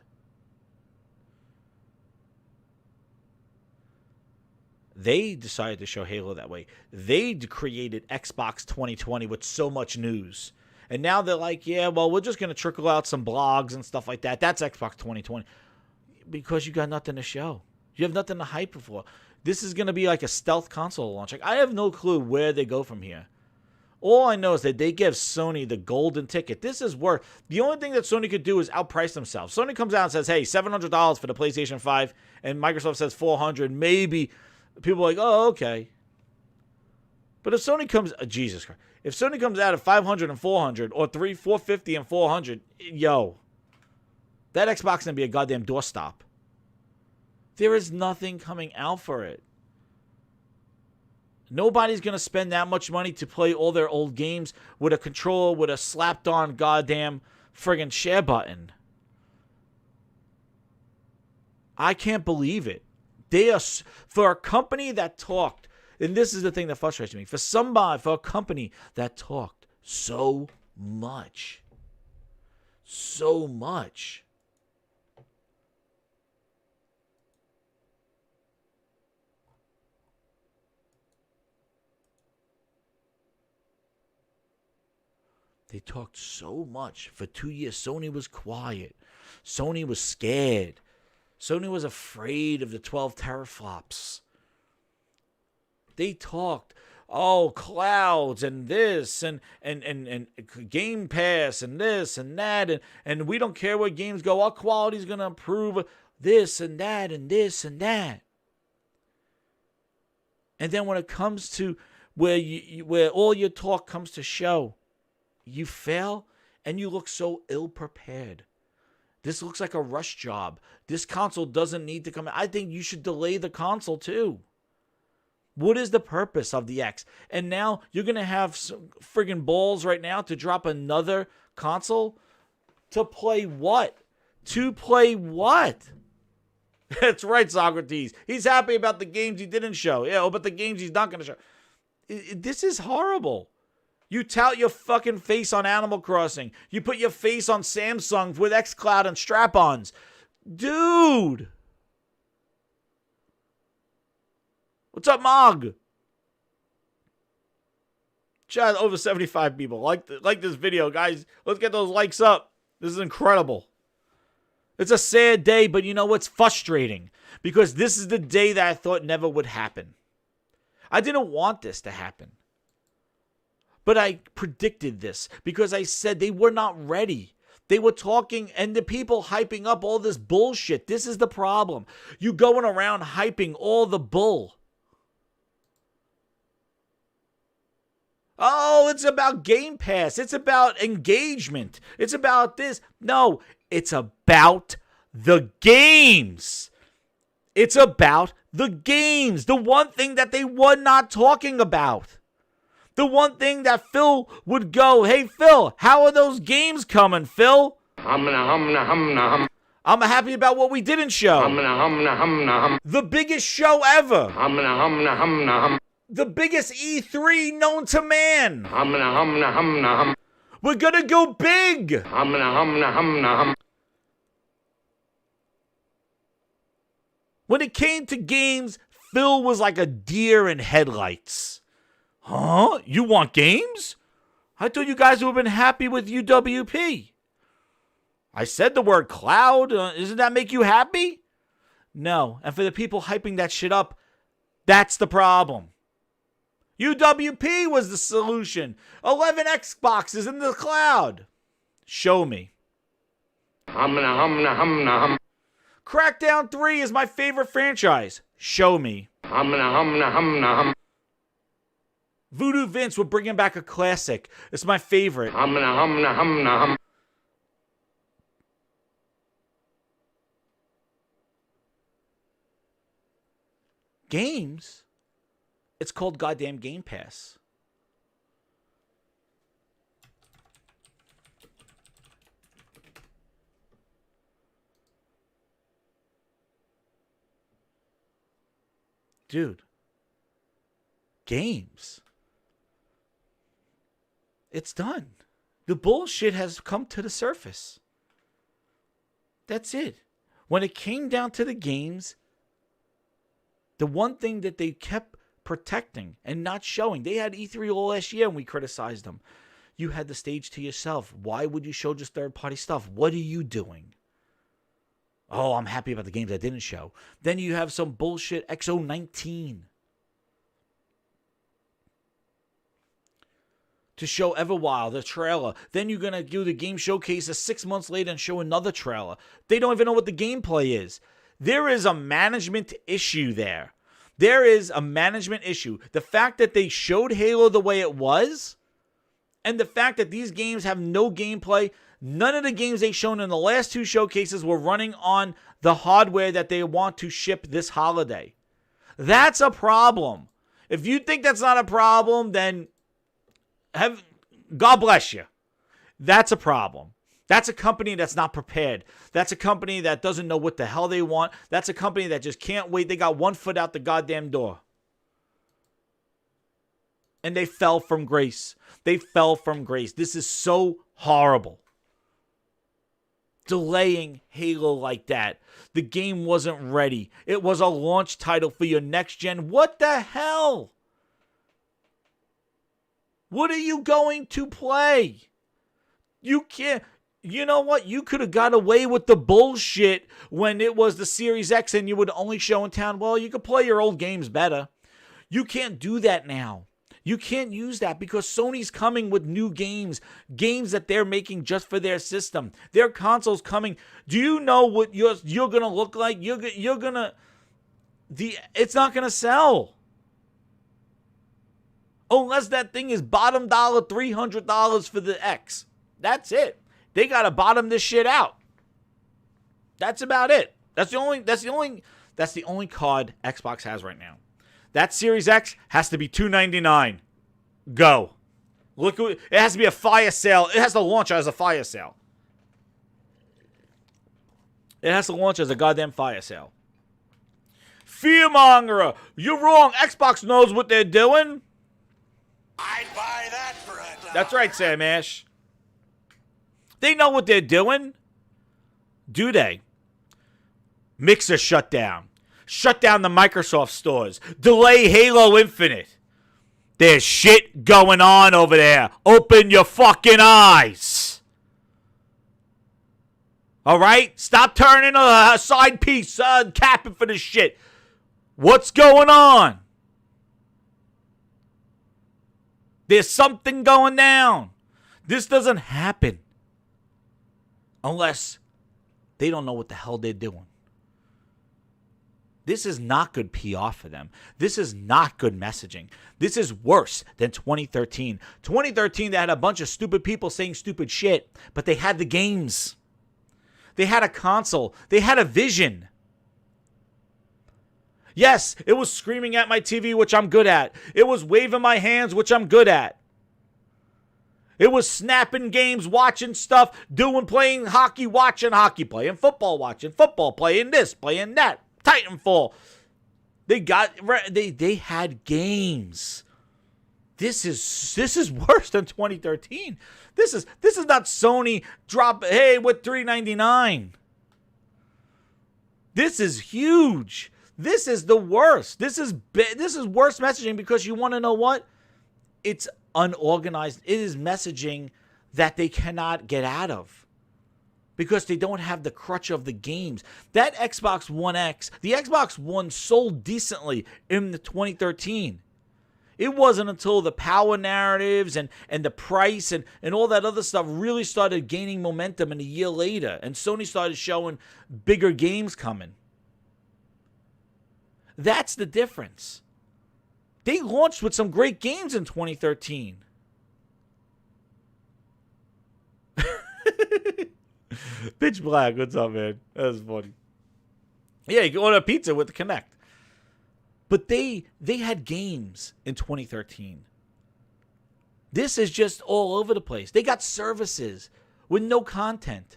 they decided to show Halo that way. They created Xbox 2020 with so much news. And now they're like, yeah, well, we're just going to trickle out some blogs and stuff like that. That's Xbox 2020. Because you got nothing to show. You have nothing to hype for. This is going to be like a stealth console launch. Like, I have no clue where they go from here. All I know is that they give Sony the golden ticket. This is worth... The only thing that Sony could do is outprice themselves. Sony comes out and says, hey, $700 for the PlayStation 5, and Microsoft says $400. Maybe people are like, oh, okay. But if Sony comes... Jesus Christ. If Sony comes out at $500 and $400, or $450 and $400, yo, that Xbox is going to be a goddamn doorstop. There is nothing coming out for it. Nobody's going to spend that much money to play all their old games with a controller with a slapped-on goddamn friggin' share button. I can't believe it. They are, for a company that talked, and this is the thing that frustrates me, for a company that talked so much, They talked so much. For 2 years, Sony was quiet. Sony was scared. Sony was afraid of the 12 teraflops. They talked, clouds and this and Game Pass and this and that. And we don't care where games go. Our quality's going to improve this and that and this and that. And then when it comes to where all your talk comes to show, you fail, and you look so ill-prepared. This looks like a rush job. This console doesn't need to come out. I think you should delay the console, too. What is the purpose of the X? And now you're going to have some friggin' balls right now to drop another console? To play what? To play what? That's right, Socrates. He's happy about the games he didn't show. Yeah, but the games he's not going to show. This is horrible. You tout your fucking face on Animal Crossing. You put your face on Samsung with xCloud and strap-ons. Dude! What's up, Mog? Chat, over 75 people. Like this video, guys. Let's get those likes up. This is incredible. It's a sad day, but you know what's frustrating? Because this is the day that I thought never would happen. I didn't want this to happen. But I predicted this because I said they were not ready. They were talking and the people hyping up all this bullshit. This is the problem. You going around hyping all the bull. Oh, it's about Game Pass. It's about engagement. It's about this. No, it's about the games. It's about the games. The one thing that they were not talking about. The one thing that Phil would go, hey, Phil, how are those games coming, Phil? I'm happy about what we didn't show. The biggest show ever. The biggest E3 known to man. We're gonna go big. When it came to games, Phil was like a deer in headlights. Huh? You want games? I thought you guys would have been happy with UWP. I said the word cloud. Doesn't that make you happy? No. And for the people hyping that shit up, that's the problem. UWP was the solution. 11 Xboxes in the cloud. Show me. Crackdown 3 is my favorite franchise. Show me. Voodoo Vince, we're bringing back a classic. It's my favorite. Games? It's called goddamn Game Pass. Dude. Games. It's done. The bullshit has come to the surface. That's it. When it came down to the games, the one thing that they kept protecting and not showing, they had E3 all last year and we criticized them. You had the stage to yourself. Why would you show just third-party stuff? What are you doing? Oh, I'm happy about the games I didn't show. Then you have some bullshit XO19. To show Everwild, the trailer. Then you're going to do the game showcase 6 months later and show another trailer. They don't even know what the gameplay is. There is a management issue there. There is a management issue. The fact that they showed Halo the way it was, and the fact that these games have no gameplay. None of the games they've shown in the last two showcases were running on the hardware that they want to ship this holiday. That's a problem. If you think that's not a problem, then God bless you. That's a problem. That's a company that's not prepared. That's a company that doesn't know what the hell they want. That's a company that just can't wait. They got one foot out the goddamn door. And they fell from grace. They fell from grace. This is so horrible. Delaying Halo like that. The game wasn't ready. It was a launch title for your next gen. What the hell? What are you going to play? You can't. You know what? You could have got away with the bullshit when it was the Series X and you would only show in town. Well, you could play your old games better. You can't do that now. You can't use that because Sony's coming with new games. Games that they're making just for their system. Their console's coming. Do you know what you're going to look like? You're going to... It's not going to sell. Unless that thing is bottom dollar $300 for the X. That's it. They got to bottom this shit out. That's about it. That's the only card Xbox has right now. That Series X has to be $299. Go. Look, it has to be a fire sale. It has to launch as a fire sale. It has to launch as a goddamn fire sale. Fearmonger, you're wrong. Xbox knows what they're doing. I'd buy that for $1. That's right, Sam Ash. They know what they're doing. Do they? Mixer shut down. Shut down the Microsoft stores. Delay Halo Infinite. There's shit going on over there. Open your fucking eyes. All right? Stop turning a side piece, capping for this shit. What's going on? There's something going down. This doesn't happen unless they don't know what the hell they're doing. This is not good PR for them. This is not good messaging. This is worse than 2013. 2013, they had a bunch of stupid people saying stupid shit, but they had the games. They had a console. They had a vision. Yes, it was screaming at my TV, which I'm good at. It was waving my hands, which I'm good at. It was snapping games, watching stuff, playing hockey, watching hockey, playing football, watching football, playing this, playing that. Titanfall. They had games. This is worse than 2013. This is not Sony with $399. This is huge. This is the worst. This is worse messaging because you want to know what? It's unorganized. It is messaging that they cannot get out of because they don't have the crutch of the games. That Xbox One X, the Xbox One sold decently in the 2013. It wasn't until the power narratives and the price and all that other stuff really started gaining momentum in a year later, and Sony started showing bigger games coming. That's the difference. They launched with some great games in 2013. Pitch Black, what's up, man? That was funny. Yeah, you can order a pizza with the Kinect. But they had games in 2013. This is just all over the place. They got services with no content.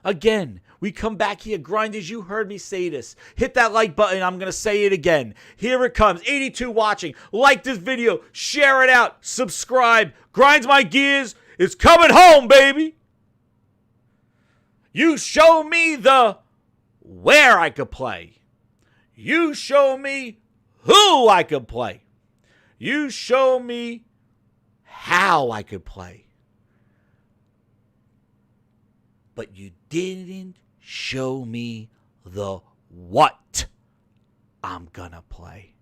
Again, we come back here, grinders, you heard me say this. Hit that like button, I'm going to say it again. Here it comes, 82 watching. Like this video, share it out, subscribe. Grinds my gears, it's coming home, baby. You show me where I could play. You show me who I could play. You show me how I could play. But you didn't show me the what I'm gonna play.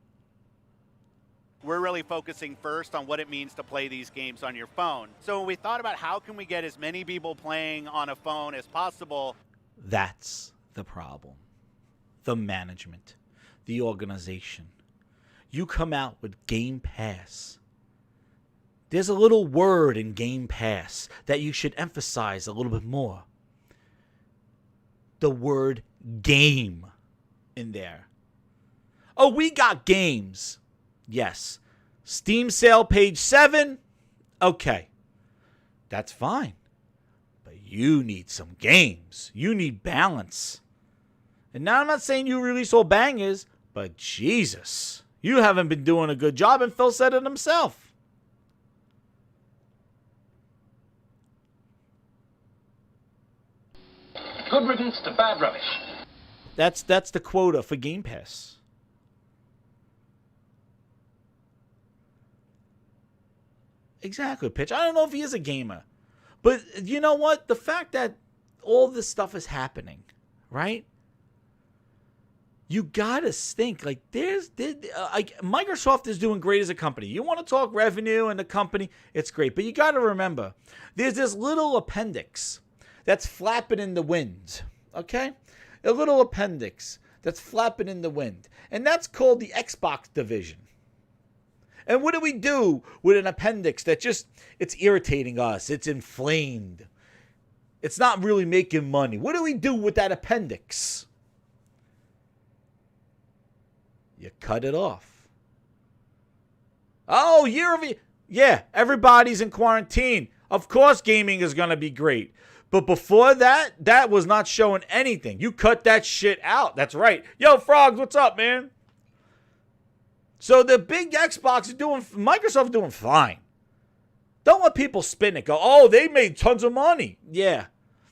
We're really focusing first on what it means to play these games on your phone. So when we thought about how can we get as many people playing on a phone as possible. That's the problem. The management, the organization. You come out with Game Pass. There's a little word in Game Pass that you should emphasize a little bit more. The word game in there. Oh, we got games. Yes. Steam sale page 7. Okay. That's fine. But you need some games. You need balance. And now I'm not saying you release all bangers, but Jesus, you haven't been doing a good job, and Phil said it himself. Good riddance to bad rubbish. That's the quota for Game Pass. Exactly, Pitch. I don't know if he is a gamer. But you know what? The fact that all this stuff is happening, right? You gotta think like Microsoft is doing great as a company. You want to talk revenue and the company, it's great. But you gotta remember, there's this little appendix that's flapping in the wind, okay? A little appendix that's flapping in the wind. And that's called the Xbox division. And what do we do with an appendix that it's irritating us? It's inflamed. It's not really making money. What do we do with that appendix? You cut it off. Oh, yeah, everybody's in quarantine. Of course gaming is going to be great. But before that, that was not showing anything. You cut that shit out. That's right. Yo, Frogs, what's up, man? So the big Xbox Microsoft is doing fine. Don't let people spin it. Go, oh, they made tons of money. Yeah.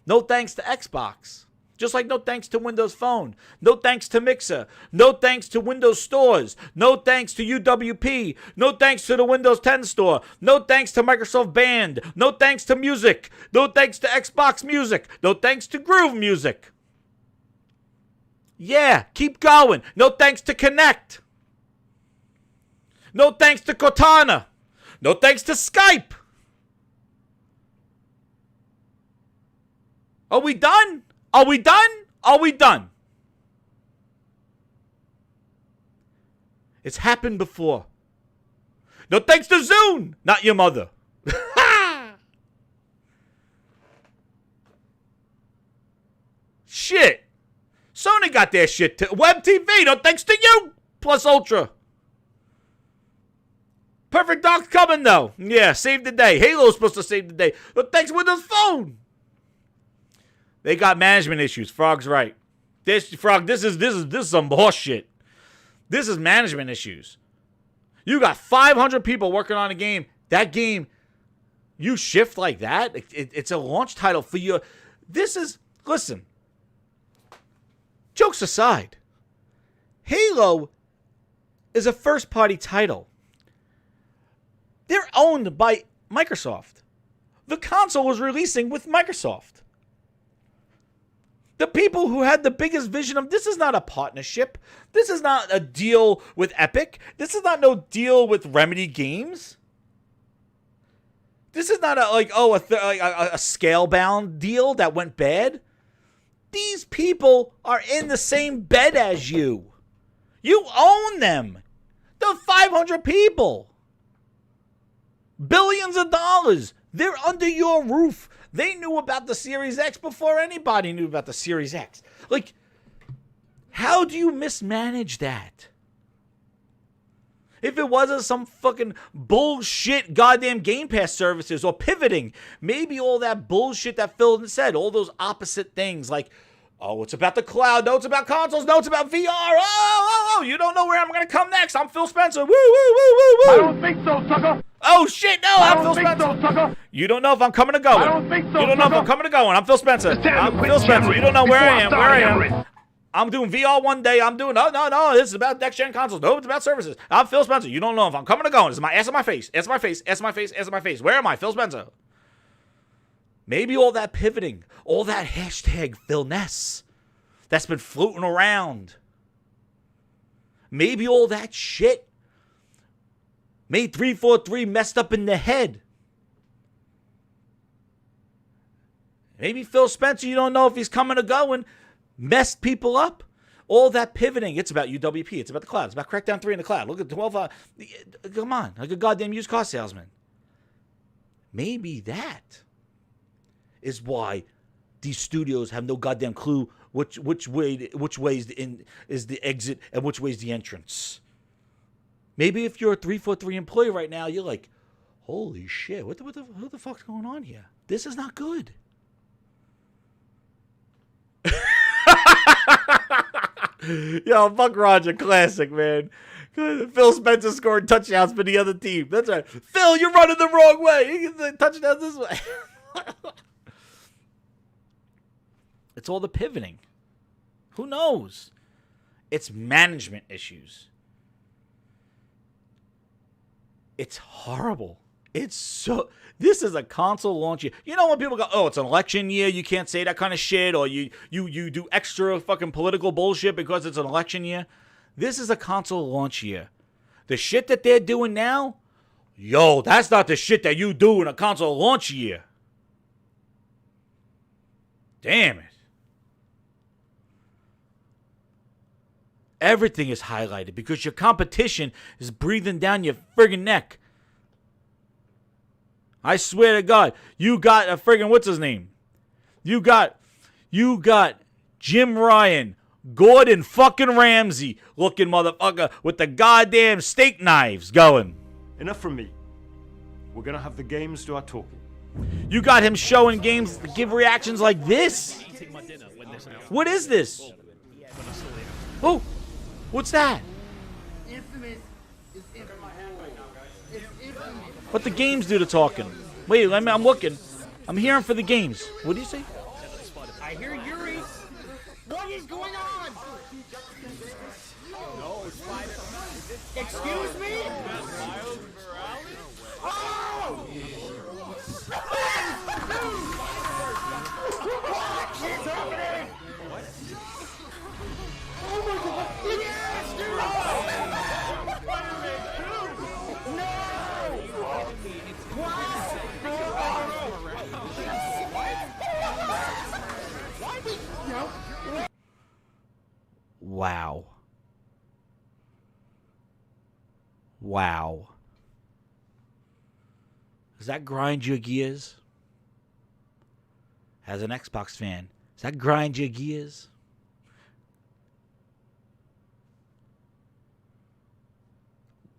No thanks to Xbox. Just like no thanks to Windows Phone. No thanks to Mixer. No thanks to Windows stores. No thanks to UWP. No thanks to the Windows 10 store. No thanks to Microsoft Band. No thanks to Music. No thanks to Xbox Music. No thanks to Groove Music. Yeah, keep going. No thanks to Connect. No thanks to Cortana. No thanks to Skype. Are we done? Are we done? Are we done? It's happened before. No thanks to Zune, not your mother. Shit. Sony got their shit too. Web TV, no thanks to you. Plus Ultra. Perfect Dark's coming though. Yeah, save the day. Halo's supposed to save the day. No thanks to Windows Phone. They got management issues. Frog's right. This is some horse shit. This is management issues. You got 500 people working on a game. That game, you shift like that. It's a launch title for your. Listen. Jokes aside, Halo is a first-party title. They're owned by Microsoft. The console was releasing with Microsoft. The people who had the biggest vision of this is not a partnership. This is not a deal with Epic. This is not no deal with Remedy Games. This is not a scale-bound deal that went bad. These people are in the same bed as you. You own them. The 500 people. Billions of dollars. They're under your roof. They knew about the Series X before anybody knew about the Series X. Like, how do you mismanage that? If it wasn't some fucking bullshit goddamn Game Pass services or pivoting, maybe all that bullshit that Phil said, all those opposite things like, oh, it's about the cloud, no, it's about consoles, no, it's about VR, oh, you don't know where I'm going to come next, I'm Phil Spencer, woo, woo, woo, woo, woo. I don't think so, sucker. Oh, shit, no, I'm Phil Spencer. So, you don't know if I'm coming or going. I don't think so, you don't know if I'm coming or going. I'm Phil Spencer. I'm Phil Spencer. You don't know where I am. I'm doing VR one day. I'm doing, no, this is about next-gen consoles. No, it's about services. I'm Phil Spencer. You don't know if I'm coming or going. It's my ass on my face. Ass on my face. Ass on my face. Ass on my face. Where am I? Phil Spencer. Maybe all that pivoting, all that hashtag Philness that's been floating around, maybe all that shit made 343 messed up in the head. Maybe Phil Spencer, you don't know if he's coming or going, messed people up. All that pivoting, it's about UWP, it's about the cloud, it's about Crackdown 3 in the cloud. Look at 12, come on, like a goddamn used car salesman. Maybe that is why these studios have no goddamn clue which way is the exit and which way is the entrance. Maybe if you're a 343 employee right now, you're like, holy shit, what the fuck's going on here? This is not good. Yo, fuck Roger, classic, man. Phil Spencer scored touchdowns for the other team. That's right. Phil, you're running the wrong way. You get the touchdowns this way. It's all the pivoting. Who knows? It's management issues. It's horrible. This is a console launch year. You know when people go, oh, it's an election year, you can't say that kind of shit, or you do extra fucking political bullshit because it's an election year. This is a console launch year. The shit that they're doing now, yo, that's not the shit that you do in a console launch year. Damn it. Everything is highlighted because your competition is breathing down your friggin' neck. I swear to God, you got a friggin' what's his name? You got Jim Ryan, Gordon fucking Ramsay looking motherfucker with the goddamn steak knives going. Enough from me. We're gonna have the games do our talking. You got him showing games that give reactions like this. What is this? Oh, what's that? What the games do the talking? Wait, I'm looking. I'm hearing for the games. What do you say? I hear Yuri. is going on? Excuse me? Oh! It's happening! Oh my god! Yes, dude! Wow. Wow. Does that grind your gears? As an Xbox fan, does that grind your gears?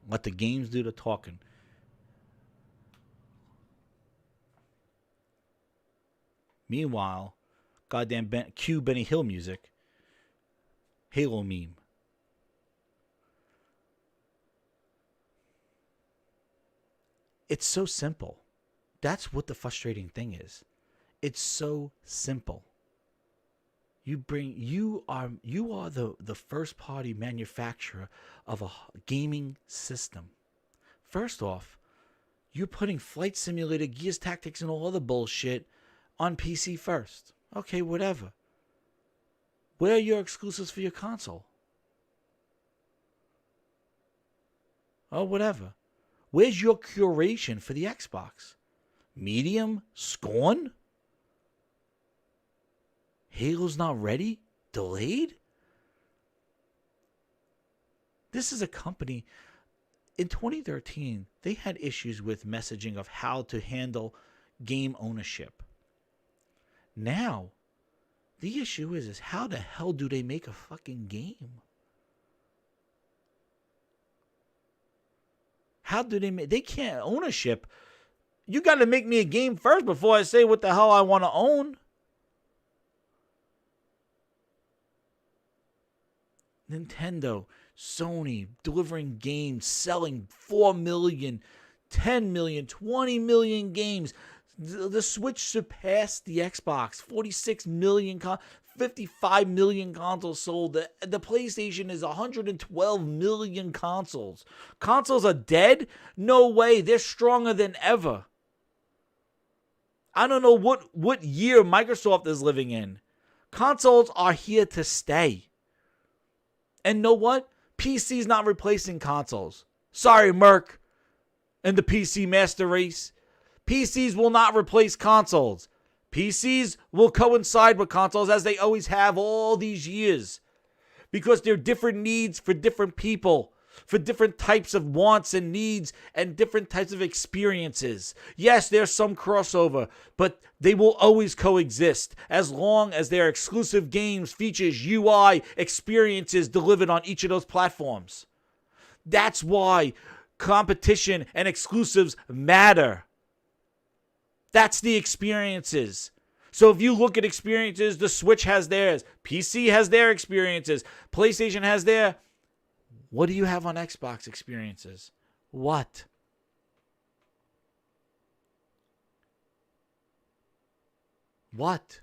Let the games do the talking. Meanwhile, goddamn cue Benny Hill music. Halo meme. It's so simple. That's what the frustrating thing is. It's so simple. You are the first party manufacturer of a gaming system. First off, you're putting Flight Simulator, Gears Tactics, and all other bullshit on PC first. Okay, whatever. Where are your exclusives for your console? Oh, whatever. Where's your curation for the Xbox? Medium? Scorn? Halo's not ready? Delayed? This is a company. In 2013, they had issues with messaging of how to handle game ownership. Now, the issue is how the hell do they make a fucking game? How do they make... They can't ownership. You got to make me a game first before I say what the hell I want to own. Nintendo, Sony, delivering games, selling 4 million, 10 million, 20 million games. The Switch surpassed the Xbox. 46 million, 55 million consoles sold. The PlayStation is 112 million consoles. Consoles are dead? No way. They're stronger than ever. I don't know what year Microsoft is living in. Consoles are here to stay. And know what? PC's not replacing consoles. Sorry, Merc and the PC Master Race. PCs will not replace consoles. PCs will coincide with consoles as they always have all these years. Because they're different needs for different people. For different types of wants and needs and different types of experiences. Yes, there's some crossover, but they will always coexist as long as their exclusive games, features, UI, experiences delivered on each of those platforms. That's why competition and exclusives matter. That's the experiences. So if you look at experiences, the Switch has theirs. PC has their experiences. PlayStation has their... What do you have on Xbox experiences? What? What?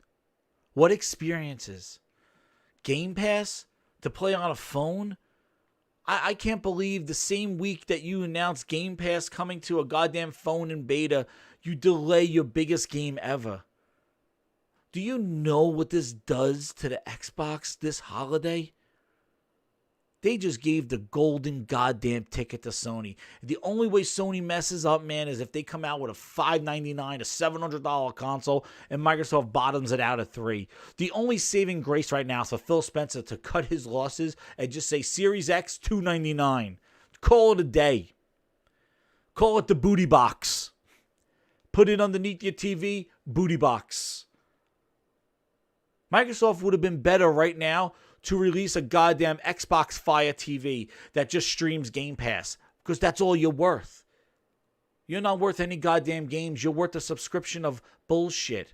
What experiences? Game Pass? To play on a phone? I can't believe the same week that you announced Game Pass coming to a goddamn phone in beta, you delay your biggest game ever. Do you know what this does to the Xbox this holiday? They just gave the golden goddamn ticket to Sony. The only way Sony messes up, man, is if they come out with a $599 to $700 console and Microsoft bottoms it out at $3. The only saving grace right now is for Phil Spencer to cut his losses and just say Series X $299. Call it a day. Call it the booty box. Put it underneath your TV, booty box. Microsoft would have been better right now to release a goddamn Xbox Fire TV that just streams Game Pass. Because that's all you're worth. You're not worth any goddamn games. You're worth a subscription of bullshit.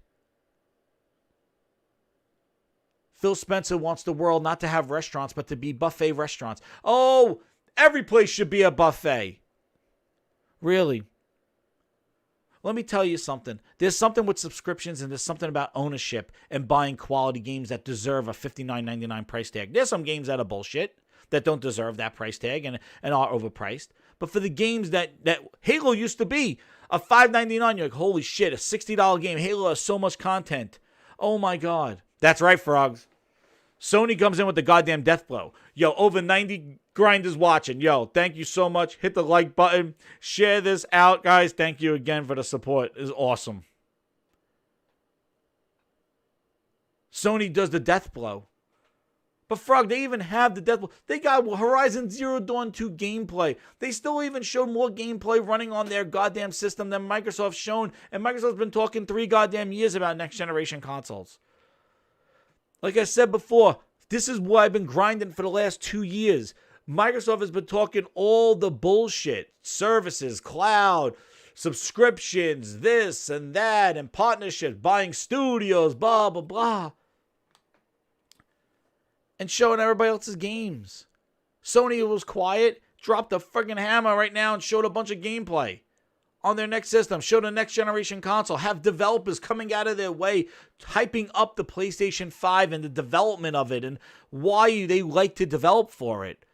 Phil Spencer wants the world not to have restaurants, but to be buffet restaurants. Oh, every place should be a buffet. Really? Let me tell you something. There's something with subscriptions and there's something about ownership and buying quality games that deserve a $59.99 price tag. There's some games that are bullshit that don't deserve that price tag and are overpriced. But for the games that Halo used to be, a $5.99, you're like, holy shit, a $60 game. Halo has so much content. Oh my God. That's right, frogs. Sony comes in with the goddamn death blow. Yo, over 90 grinders watching. Yo, thank you so much. Hit the like button. Share this out, guys. Thank you again for the support. It's awesome. Sony does the death blow. But Frog, they even have the death blow. They got Horizon Zero Dawn 2 gameplay. They still even showed more gameplay running on their goddamn system than Microsoft's shown. And Microsoft's been talking 3 goddamn years about next generation consoles. Like I said before, this is what I've been grinding for the last 2 years. Microsoft has been talking all the bullshit. Services, cloud, subscriptions, this and that, and partnerships, buying studios, blah, blah, blah. And showing everybody else's games. Sony was quiet, dropped the friggin' hammer right now and showed a bunch of gameplay on their next system, showed a next generation console, have developers coming out of their way, hyping up the PlayStation 5 and the development of it and why they like to develop for it.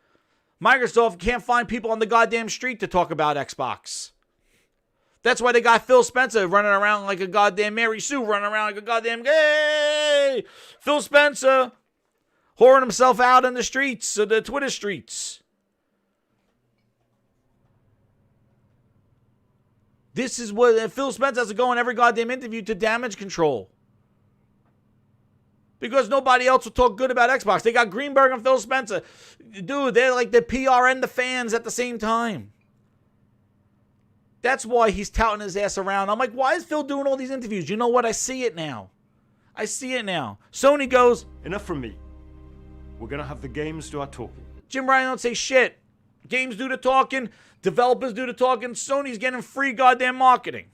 Microsoft can't find people on the goddamn street to talk about Xbox. That's why they got Phil Spencer running around like a goddamn Mary Sue, running around like a goddamn gay. Phil Spencer whoring himself out in the streets, the Twitter streets. This is what Phil Spencer has to go in every goddamn interview to damage control. Because nobody else will talk good about Xbox. They got Greenberg and Phil Spencer. Dude, they're like the PR and the fans at the same time. That's why he's touting his ass around. I'm like, why is Phil doing all these interviews? You know what? I see it now. I see it now. Sony goes, enough from me. We're going to have the games do our talking. Jim Ryan don't say shit. Games do the talking. Developers do the talking. Sony's getting free goddamn marketing.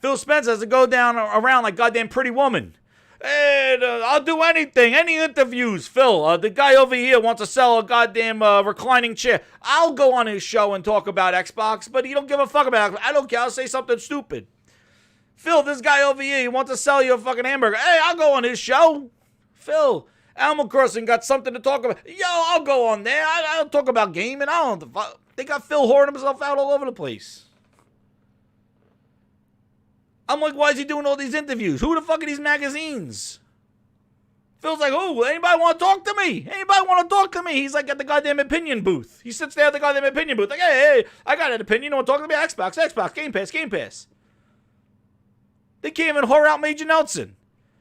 Phil Spencer has to go down around like goddamn Pretty Woman. Hey, I'll do anything. Any interviews. Phil, the guy over here wants to sell a goddamn reclining chair. I'll go on his show and talk about Xbox, but he don't give a fuck about Xbox. I don't care. I'll say something stupid. Phil, this guy over here, he wants to sell you a fucking hamburger. Hey, I'll go on his show. Phil, Animal Crossing got something to talk about. Yo, I'll go on there. I'll talk about gaming. I don't know the fuck. They got Phil whoring himself out all over the place. I'm like, why is he doing all these interviews? Who the fuck are these magazines? Phil's like, who? Anybody want to talk to me? Anybody want to talk to me? He's like at the goddamn opinion booth. He sits there at the goddamn opinion booth. Like, hey, I got an opinion. You want to talk to me? Xbox, Game Pass. They can't even whore out Major Nelson.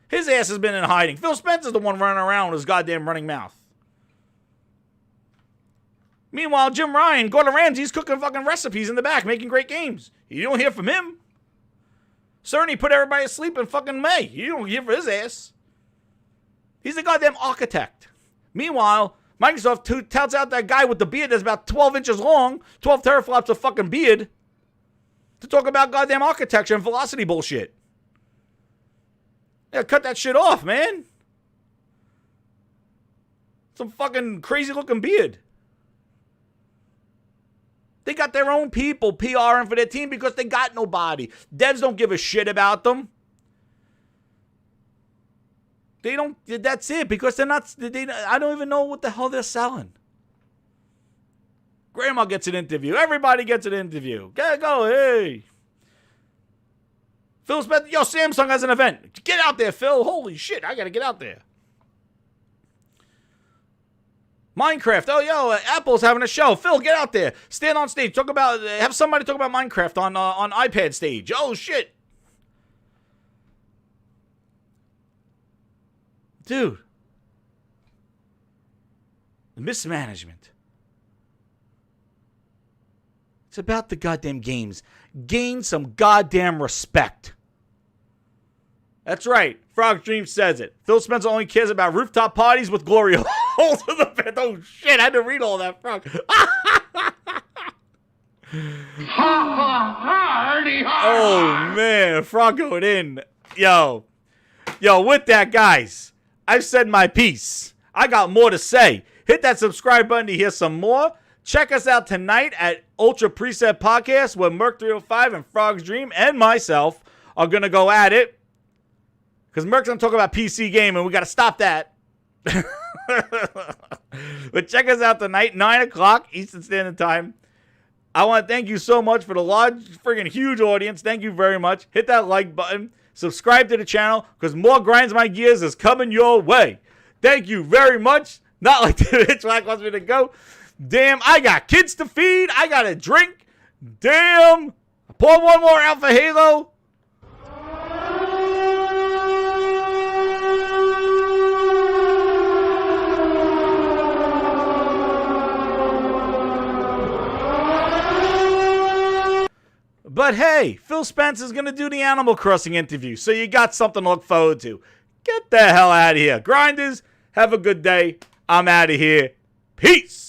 His ass has been in hiding. Phil Spencer's the one running around with his goddamn running mouth. Meanwhile, Jim Ryan, Gordon Ramsay's cooking fucking recipes in the back, making great games. You don't hear from him. Cerny put everybody asleep in fucking May. You don't hear from his ass. He's the goddamn architect. Meanwhile, Microsoft touts out that guy with the beard that's about 12 inches long, 12 teraflops of fucking beard, to talk about goddamn architecture and velocity bullshit. Yeah, cut that shit off, man. Some fucking crazy looking beard. They got their own people PRing for their team because they got nobody. Devs don't give a shit about them. They don't, that's it, because they're not, I don't even know what the hell they're selling. Grandma gets an interview. Everybody gets an interview. Go, hey. Phil Spencer, yo, Samsung has an event. Get out there, Phil. Holy shit, I gotta get out there. Minecraft. Oh, yo, Apple's having a show. Phil, get out there. Stand on stage. Have somebody talk about Minecraft on iPad stage. Oh, shit. Dude. Mismanagement. It's about the goddamn games. Gain some goddamn respect. That's right. Frog Dream says it. Phil Spencer only cares about rooftop parties with glory holes in the bed. Oh, shit. I had to read all that, Frog. Oh, man. Frog going in. Yo, with that, guys, I've said my piece. I got more to say. Hit that subscribe button to hear some more. Check us out tonight at Ultra Preset Podcast, where Merc305 and Frog's Dream and myself are going to go at it. Because Merc's going to talk about PC gaming. We got to stop that. But check us out tonight, 9 o'clock Eastern Standard Time. I want to thank you so much for the large, friggin' huge audience. Thank you very much. Hit that like button. Subscribe to the channel, because more Grinds My Gears is coming your way. Thank you very much. Not like the Hitchcock wants me to go. Damn, I got kids to feed. I got to drink. Damn. Pour one more out for Halo. But hey, Phil Spencer's going to do the Animal Crossing interview, so you got something to look forward to. Get the hell out of here. Grinders, have a good day. I'm out of here. Peace.